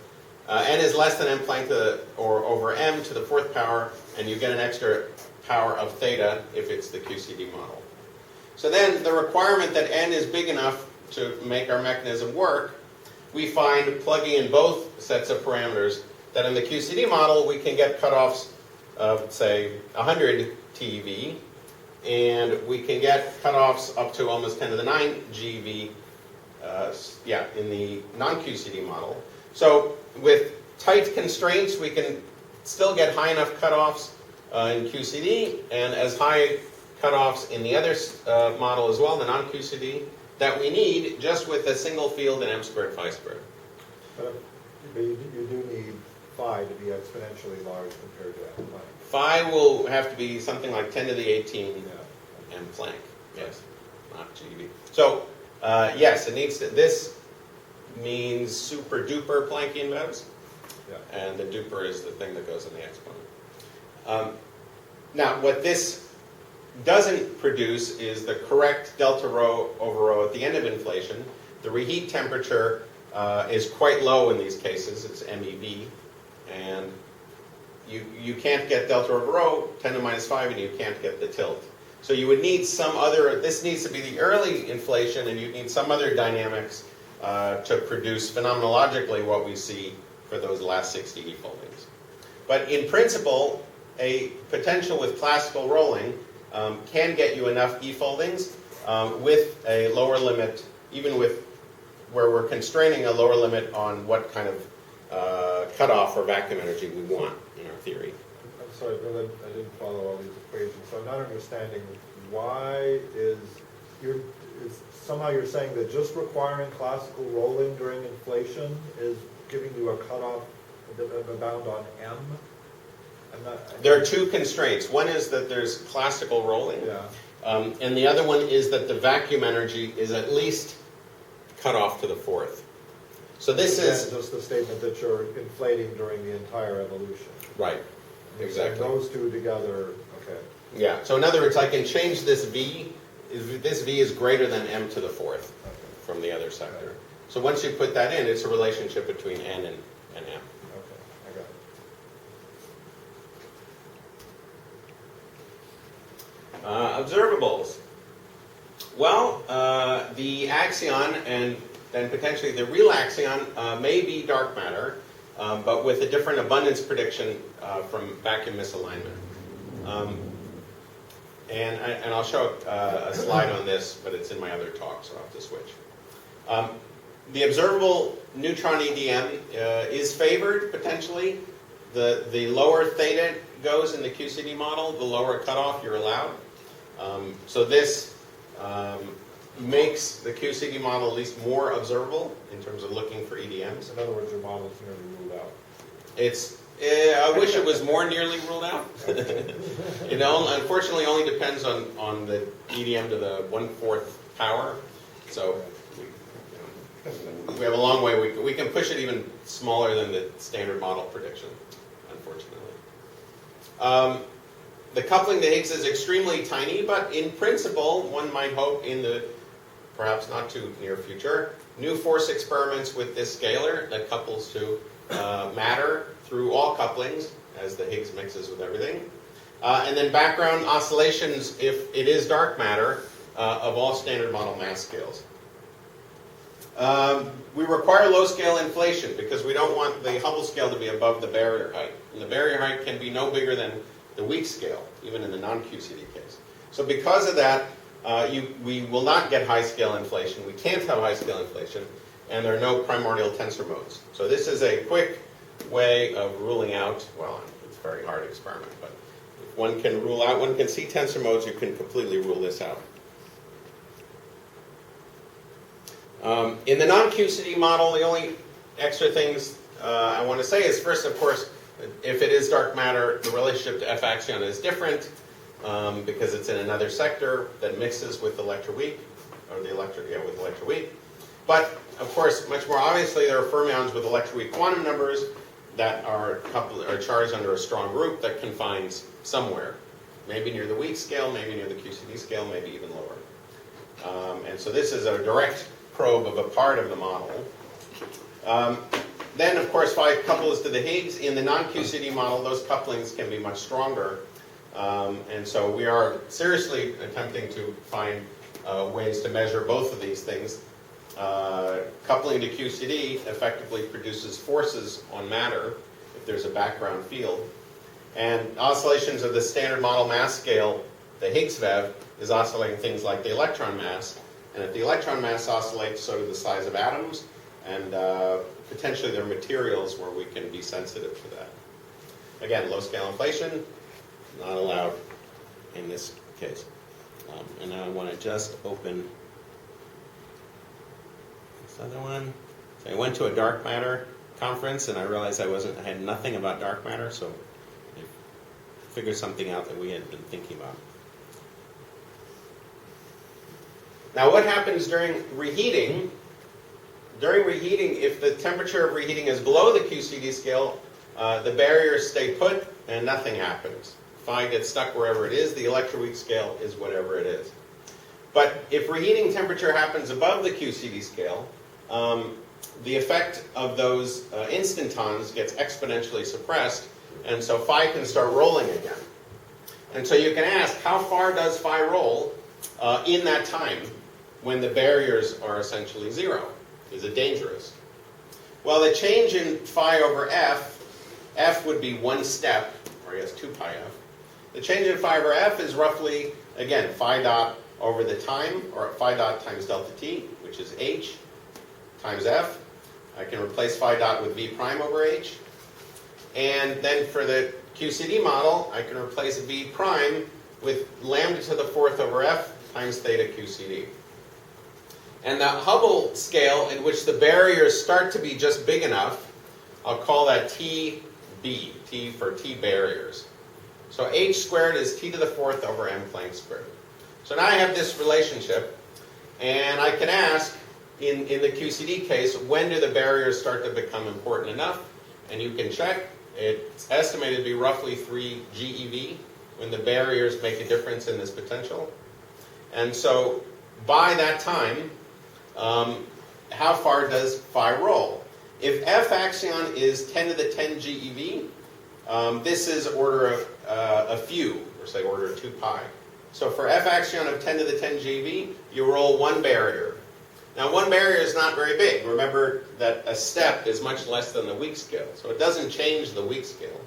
N is less than m Planck to the, or over m to the 4th power, and you get an extra power of theta if it's the QCD model. So then the requirement that n is big enough to make our mechanism work, we find plugging in both sets of parameters that in the QCD model we can get cutoffs of, say, 100 TeV, and we can get cutoffs up to almost 10 to the 9 GeV in the non-QCD model. So with tight constraints, we can still get high enough cutoffs in QCD, and as high cutoffs in the other model as well, the non-QCD, that we need just with a single field in m squared phi squared. But you do need phi to be exponentially large compared to m Planck. Phi will have to be something like 10 to the 18 m Planck, yes, not GeV. So, yes, it needs to, this means super duper Planckian modes, and the duper is the thing that goes in the exponent. Now, what this doesn't produce is the correct delta rho over rho at the end of inflation. The reheat temperature is quite low in these cases. It's MeV, and you can't get delta over rho 10 to the minus 5, and you can't get the tilt. So you would need some other, this needs to be the early inflation, and you need some other dynamics to produce phenomenologically what we see for those last 60 e-foldings. But in principle, a potential with classical rolling can get you enough e-foldings with a lower limit, even with where we're constraining a lower limit on what kind of cutoff or vacuum energy we want in our theory. I'm sorry, but I didn't follow all these equations, so I'm not understanding why somehow you're saying that just requiring classical rolling during inflation is giving you a cutoff, a bound on m? There are two constraints. One is that there's classical rolling, and the other one is that the vacuum energy is at least cut off to the 4th. So this is just the statement that you're inflating during the entire evolution. Right. Exactly. Those two together, okay. Yeah. So in other words, I can change this v. This v is greater than m to the 4th from the other sector. So once you put that in, it's a relationship between n and m. Okay, I got it. Observables. Well, the axion and then potentially the real axion may be dark matter, but with a different abundance prediction from vacuum misalignment. And I'll show a slide on this, but it's in my other talk, so I'll have to switch. The observable neutron EDM is favored, potentially. The lower theta goes in the QCD model, the lower cutoff you're allowed. So this makes the QCD model at least more observable in terms of looking for EDMs. In other words, your model is nearly ruled out. I wish it was more nearly ruled out. It unfortunately only depends on the EDM to the 1/4 power. So we have a long way. We can push it even smaller than the standard model prediction, unfortunately. The coupling to Higgs is extremely tiny, but in principle, one might hope in the perhaps not too near future, new force experiments with this scalar that couples to matter through all couplings as the Higgs mixes with everything. And then background oscillations if it is dark matter of all standard model mass scales. We require low-scale inflation because we don't want the Hubble scale to be above the barrier height. And the barrier height can be no bigger than the weak scale, even in the non-QCD case. So because of that, we will not get high-scale inflation. We can't have high-scale inflation, and there are no primordial tensor modes. So this is a quick way of ruling out, well, it's a very hard experiment, but if one can rule out, one can see tensor modes, you can completely rule this out. In the non-QCD model, the only extra things I want to say is, first, of course, if it is dark matter, the relationship to F axion is different because it's in another sector that mixes with electroweak, or with electroweak. But, of course, much more obviously, there are fermions with electroweak quantum numbers that are charged under a strong group that confines somewhere, maybe near the weak scale, maybe near the QCD scale, maybe even lower. And so this is a direct probe of a part of the model. Then, of course, phi couples to the Higgs. In the non-QCD model, those couplings can be much stronger. And so we are seriously attempting to find ways to measure both of these things. Coupling to QCD effectively produces forces on matter if there's a background field. And oscillations of the standard model mass scale, the Higgs VEV, is oscillating things like the electron mass. And if the electron mass oscillates, so do the size of atoms, and potentially there are materials where we can be sensitive to that. Again, low-scale inflation, not allowed in this case. And now I want to just open this other one. So I went to a dark matter conference, and I realized I had nothing about dark matter, so I figured something out that we had been thinking about. Now, what happens during reheating? During reheating, if the temperature of reheating is below the QCD scale, the barriers stay put and nothing happens. Phi gets stuck wherever it is. The electroweak scale is whatever it is. But if reheating temperature happens above the QCD scale, the effect of those instantons gets exponentially suppressed, and so phi can start rolling again. And so you can ask, how far does phi roll in that time when the barriers are essentially zero? Is it dangerous? Well, the change in phi over f would be one step, or I guess 2 pi f. The change in phi over f is roughly, again, phi dot over the time, or phi dot times delta t, which is h, times f. I can replace phi dot with v prime over h. And then for the QCD model, I can replace v prime with lambda to the 4th over f times theta QCD. And the Hubble scale in which the barriers start to be just big enough, I'll call that TB, T for T barriers. So h squared is t to the 4th over m Planck squared. So now I have this relationship, and I can ask, in the QCD case, when do the barriers start to become important enough? And you can check. It's estimated to be roughly 3 GeV when the barriers make a difference in this potential. And so by that time, how far does phi roll? If F axion is 10 to the 10 GeV, this is order of a few, or say order of 2 pi. So for F axion of 10 to the 10 GeV, you roll one barrier. Now, one barrier is not very big. Remember that a step is much less than the weak scale, so it doesn't change the weak scale.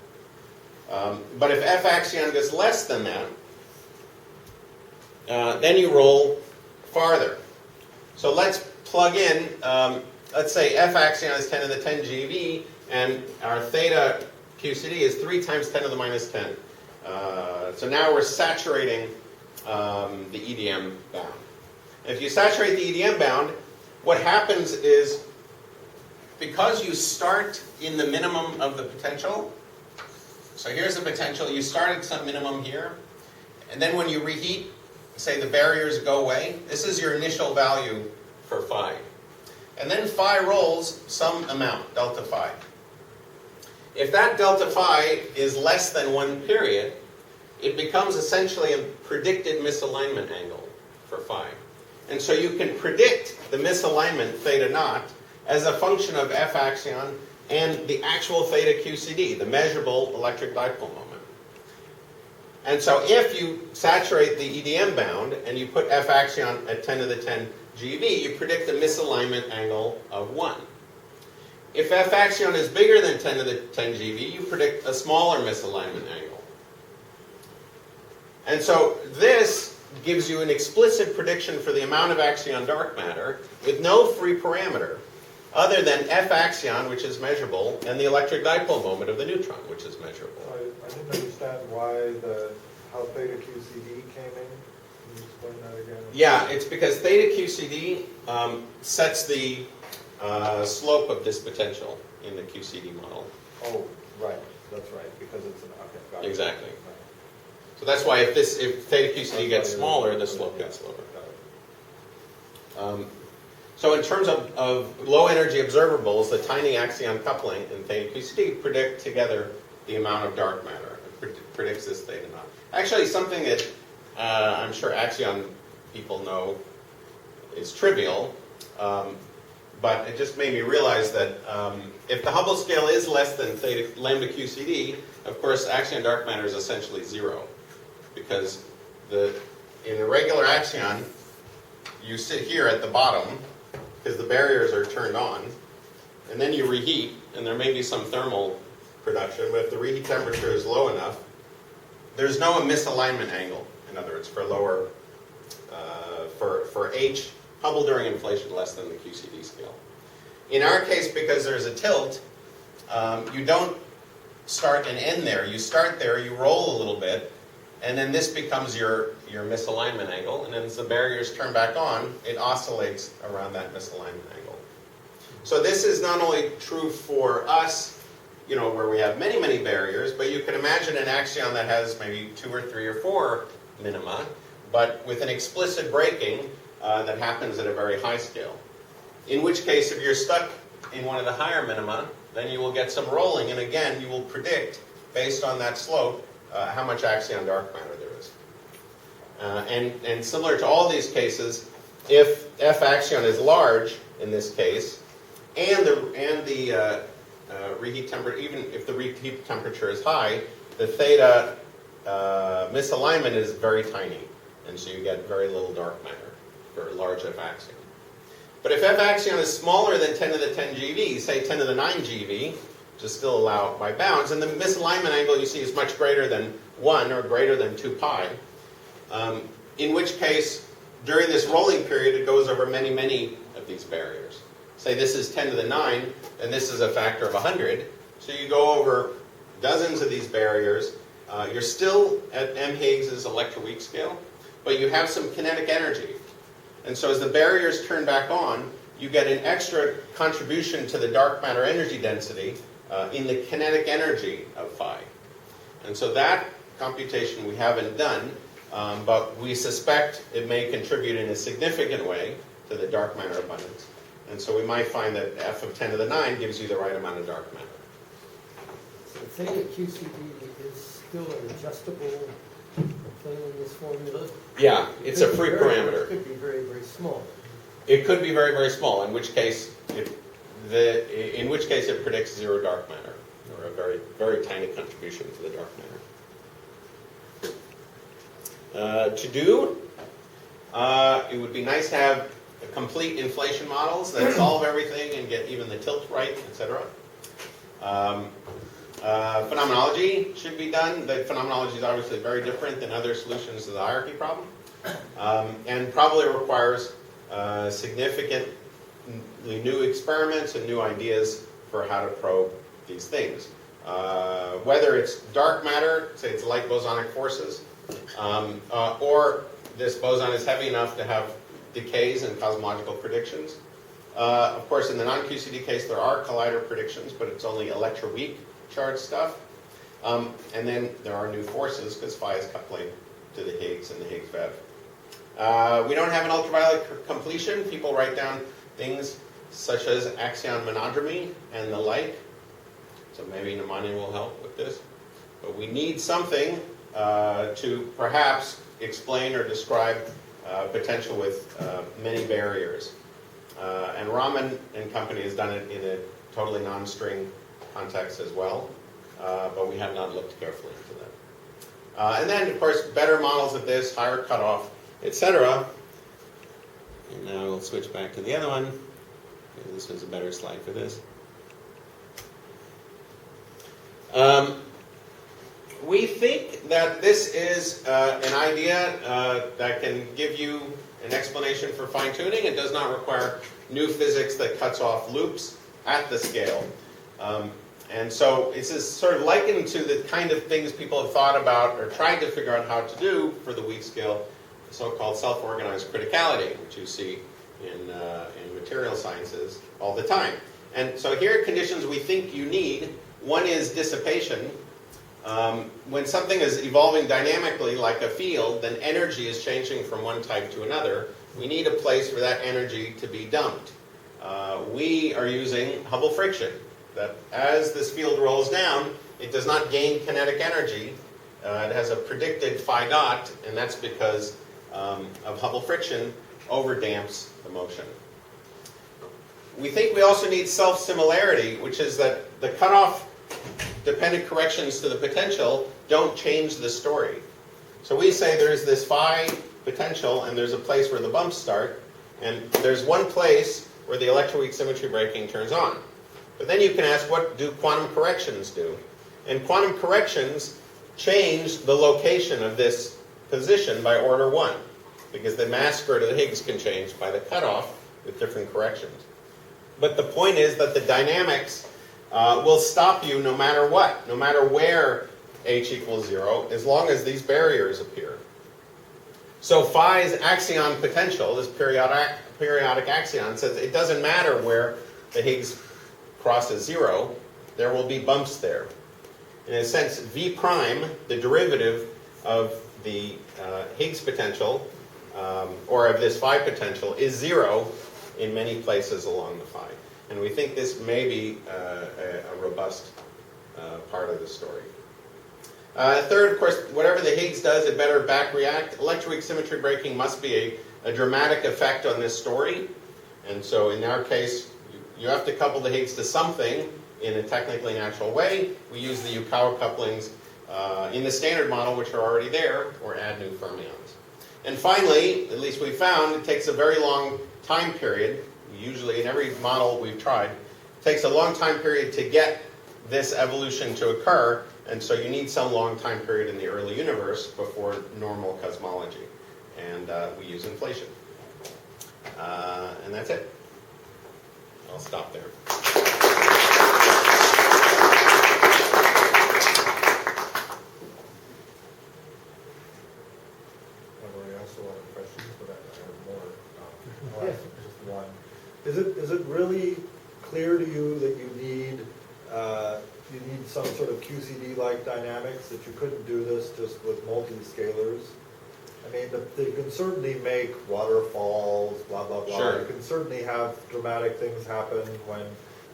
But if F axion gets less than that, then you roll farther. So let's plug in, let's say F axion is 10 to the 10 GeV, and our theta QCD is 3 times 10 to the minus 10. So now we're saturating the EDM bound. If you saturate the EDM bound, what happens is, because you start in the minimum of the potential, so here's the potential, you start at some minimum here, and then when you reheat, say the barriers go away, this is your initial value for phi. And then phi rolls some amount, delta phi. If that delta phi is less than 1 period, it becomes essentially a predicted misalignment angle for phi. And so you can predict the misalignment theta naught as a function of F axion and the actual theta QCD, the measurable electric dipole moment. And so if you saturate the EDM bound and you put F axion at 10 to the 10 GeV, you predict a misalignment angle of 1. If F axion is bigger than 10 to the 10 GeV, you predict a smaller misalignment angle. And so this gives you an explicit prediction for the amount of axion dark matter with no free parameter other than F axion, which is measurable, and the electric dipole moment of the neutron, which is measurable. I didn't understand how theta QCD came in. Can you explain that again? Yeah, it's because theta QCD sets the slope of this potential in the QCD model. Oh, right, that's right, because it's an, okay, got it. Exactly. Right. So that's why if theta QCD That's gets why smaller, you're- the slope gets lower. Got it. So in terms of low energy observables, the tiny axion coupling and theta QCD predict together the amount of dark matter. It predicts this theta knot. Actually, something that I'm sure axion people know is trivial, but it just made me realize that if the Hubble scale is less than theta lambda QCD, of course axion dark matter is essentially 0, because in the regular axion, you sit here at the bottom because the barriers are turned on, and then you reheat, and there may be some thermal production, but if the reheat temperature is low enough, there's no misalignment angle. In other words, for lower, for H, Hubble during inflation less than the QCD scale. In our case, because there's a tilt, you don't start and end there. You start there, you roll a little bit, and then this becomes your misalignment angle, and then as the barriers turn back on, it oscillates around that misalignment angle. So this is not only true for us, where we have many, many barriers, but you can imagine an axion that has maybe 2 or 3 or 4 minima, but with an explicit breaking that happens at a very high scale. In which case, if you're stuck in one of the higher minima, then you will get some rolling, and again, you will predict, based on that slope, how much axion dark matter there is. And similar to all these cases, if F axion is large, in this case, and the reheat temperature, even if the reheat temperature is high, the theta misalignment is very tiny, and so you get very little dark matter for large F axion. But if F axion is smaller than 10 to the 10 GeV, say 10 to the 9 GeV, which is still allowed by bounds, and the misalignment angle you see is much greater than 1 or greater than 2 pi, in which case, during this rolling period, it goes over many, many of these barriers. Say this is 10 to the 9, and this is a factor of 100, so you go over dozens of these barriers. You're still at M. Higgs's electroweak scale, but you have some kinetic energy. And so as the barriers turn back on, you get an extra contribution to the dark matter energy density in the kinetic energy of phi. And so that computation we haven't done, but we suspect it may contribute in a significant way to the dark matter abundance. And so we might find that F of 10 to the 9 gives you the right amount of dark matter. So theta QCD is still an adjustable thing in this formula? Yeah, it's a free parameter. It could be very, very small. It could be very, very small, in which case it predicts 0 dark matter, or a very, very tiny contribution to the dark matter. It would be nice to have complete inflation models that solve everything and get even the tilt right, etc. Phenomenology should be done. The phenomenology is obviously very different than other solutions to the hierarchy problem, and probably requires significantly new experiments and new ideas for how to probe these things. Whether it's dark matter, say it's light bosonic forces, or this boson is heavy enough to have decays and cosmological predictions. Of course, in the non-QCD case, there are collider predictions, but it's only electroweak charged stuff. And then there are new forces, because phi is coupling to the Higgs and the Higgs Vev. We don't have an ultraviolet completion. People write down things such as axion monodromy and the like. So maybe Nemanja will help with this. But we need something to perhaps explain or describe potential with many barriers. And Raman and company has done it in a totally non-string context as well, but we have not looked carefully into that. And then, of course, better models of this, higher cutoff, etc. And now we'll switch back to the other one. Maybe this was a better slide for this. We think that this is an idea that can give you an explanation for fine-tuning. It does not require new physics that cuts off loops at the scale. And so this is sort of likened to the kind of things people have thought about or tried to figure out how to do for the weak scale, the so-called self-organized criticality, which you see in material sciences all the time. And so here are conditions we think you need. One is dissipation. When something is evolving dynamically like a field, then energy is changing from one type to another. We need a place for that energy to be dumped. We are using Hubble friction, that as this field rolls down, it does not gain kinetic energy. It has a predicted phi dot, and that's because of Hubble friction overdamps the motion. We think we also need self-similarity, which is that the cutoff dependent corrections to the potential don't change the story. So we say there's this phi potential, and there's a place where the bumps start, and there's one place where the electroweak symmetry breaking turns on. But then you can ask, what do quantum corrections do? And quantum corrections change the location of this position by order 1, because the mass square root of the Higgs can change by the cutoff with different corrections. But the point is that the dynamics will stop you no matter what, no matter where h equals 0, as long as these barriers appear. So phi's axion potential, this periodic axion, says it doesn't matter where the Higgs crosses 0, there will be bumps there. In a sense, v prime, the derivative of the Higgs potential, or of this phi potential, is 0 in many places along the phi. And we think this may be a robust part of the story. Third, of course, whatever the Higgs does, it better back react. Electroweak symmetry breaking must be a dramatic effect on this story. And so in our case, you have to couple the Higgs to something in a technically natural way. We use the Yukawa couplings in the standard model, which are already there, or add new fermions. And finally, at least we found, it takes a very long time period. Usually in every model we've tried, it takes a long time period to get this evolution to occur, and so you need some long time period in the early universe before normal cosmology. And we use inflation. And that's it. I'll stop there. I've already asked a lot of questions, but I have more. I'll ask just one. Is it really clear to you that you need some sort of QCD-like dynamics, that you couldn't do this just with multi-scalars? I mean, they can certainly make waterfalls, blah, blah, blah. Sure. You can certainly have dramatic things happen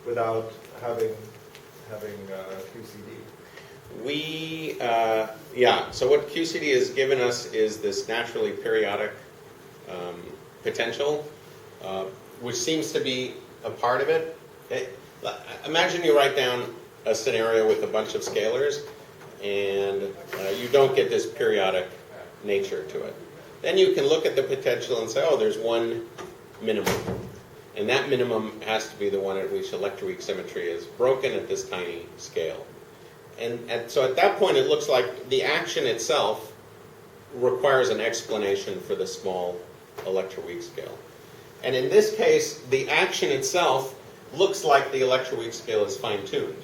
without having QCD. So what QCD has given us is this naturally periodic potential, which seems to be a part of it. Imagine you write down a scenario with a bunch of scalars, and you don't get this periodic nature to it. Then you can look at the potential and say, oh, there's one minimum. And that minimum has to be the one at which electroweak symmetry is broken at this tiny scale. And so at that point, it looks like the action itself requires an explanation for the small electroweak scale. And in this case, the action itself looks like the electroweak scale is fine-tuned,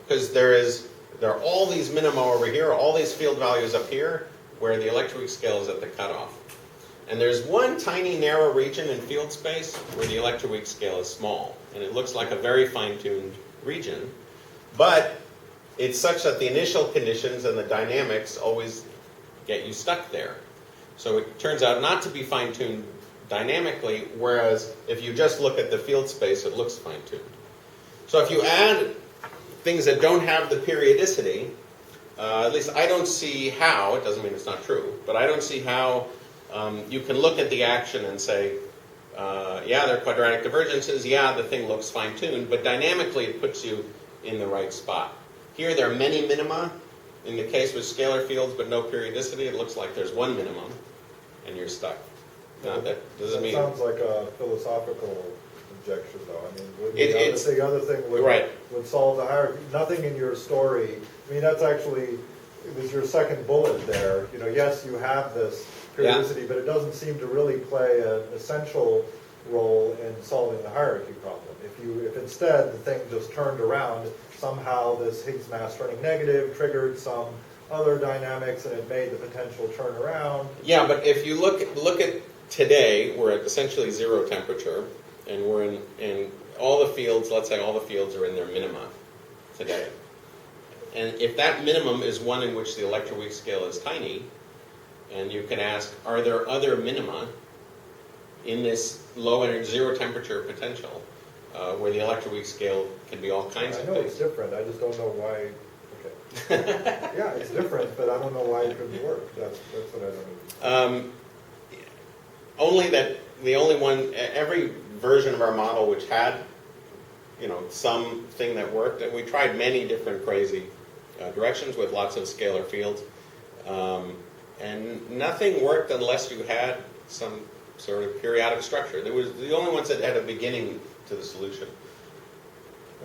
because there are all these minima over here, all these field values up here, where the electroweak scale is at the cutoff. And there's one tiny narrow region in field space where the electroweak scale is small, and it looks like a very fine-tuned region, but it's such that the initial conditions and the dynamics always get you stuck there. So it turns out not to be fine-tuned dynamically, whereas if you just look at the field space, it looks fine-tuned. So if you add things that don't have the periodicity, at least I don't see how, it doesn't mean it's not true, but I don't see how you can look at the action and say, yeah, there are quadratic divergences, yeah, the thing looks fine-tuned, but dynamically it puts you in the right spot. Here there are many minima. In the case with scalar fields but no periodicity, it looks like there's one minimum, and you're stuck. No, that doesn't mean. That sounds like a philosophical objection, though. I mean, It's- the other thing Right. would solve the hierarchy. Nothing in your story, I mean, that's actually, it was your second bullet there. You know, yes, you have this periodicity, but it doesn't seem to really play an essential role in solving the hierarchy problem. If instead the thing just turned around, somehow this Higgs mass turning negative triggered some other dynamics and it made the potential turn around. Yeah, but if you look at today, we're at essentially zero temperature, and we're in all the fields, let's say all the fields are in their minima today. And if that minimum is one in which the electroweak scale is tiny, and you can ask, are there other minima in this low energy, zero temperature potential, where the electroweak scale can be all kinds I of know things? it's different, I just don't know why, okay. Yeah, it's different, but I don't know why it couldn't work. That's what I don't know. Only that the only one, every version of our model which had, something that worked, and we tried many different crazy directions with lots of scalar fields, and nothing worked unless you had some sort of periodic structure. There was the only ones that had a beginning to the solution.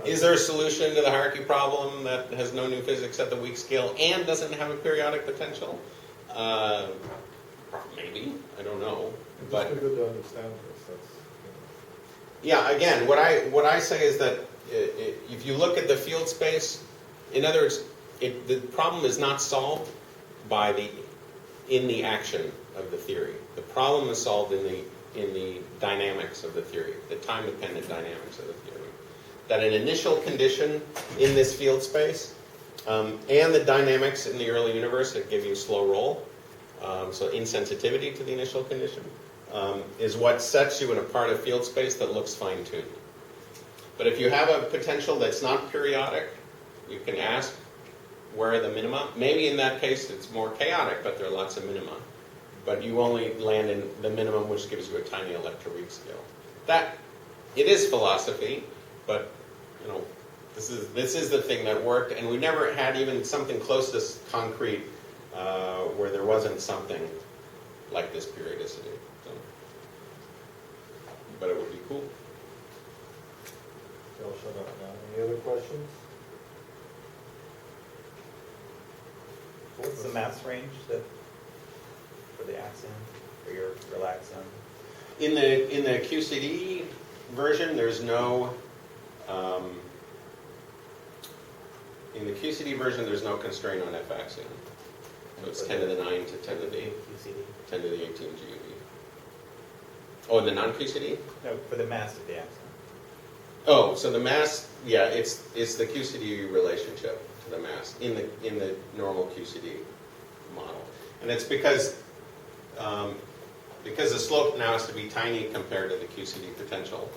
Is there a solution to the hierarchy problem that has no new physics at the weak scale and doesn't have a periodic potential? Maybe, I don't know. It's But just good to understand this. That's, yeah, again, what I say is that if you look at the field space, in other words, the problem is not solved in the action of the theory. The problem is solved in the dynamics of the theory, the time-dependent dynamics of the theory. That an initial condition in this field space and the dynamics in the early universe that give you slow roll, so insensitivity to the initial condition, is what sets you in a part of field space that looks fine-tuned. But if you have a potential that's not periodic, you can ask where are the minima. Maybe in that case it's more chaotic, but there are lots of minima. But you only land in the minimum, which gives you a tiny electroweak scale. It is philosophy, but this is the thing that worked, and we never had even something close to concrete where there wasn't something like this periodicity. So, but it would be cool. I'll shut up now. Any other questions? What's the mass range for the axion, for your relaxation? In the QCD version, there's no. In the QCD version, there's no constraint on F axion. So it's 10 to the 9 to 10 to the QCD? 10 to the 18 GeV. Oh, in the non-QCD? No, for the mass of the axion. Oh, so the mass, yeah, it's the QCD relationship to the mass in the normal QCD model, and it's because the slope now has to be tiny compared to the QCD potential.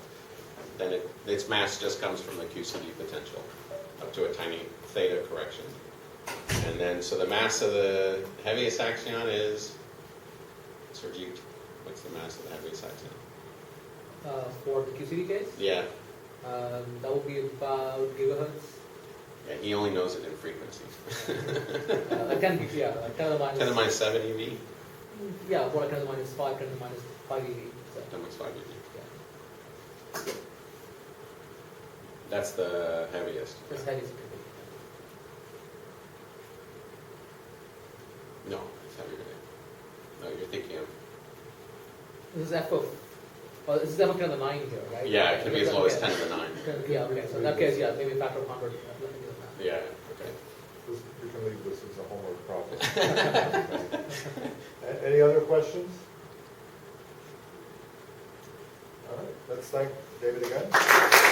Then its mass just comes from the QCD potential up to a tiny theta correction, and then so the mass of the heaviest axion is Surjit. What's the mass of the heaviest axion? For the QCD case, Yeah. that would be about gigahertz. Yeah, he only knows it in frequency. 10 to the minus. 10 to the minus 7 eV. Yeah, about 10 to the minus 5, 10 to the minus 5 eV. So, 10 minus 5 eV. yeah, That's the heaviest. that's heaviest. No, it's heavier than it. No, you're thinking of. This is F of. Well, this is F of 10 to the 9 here, right? Yeah, it can be as low as Okay. 10 to the 9. Yeah, okay. So in that case, yeah, maybe a factor of 100. Yeah, okay. You can leave this as a homework problem. Any other questions? All right, let's thank David again.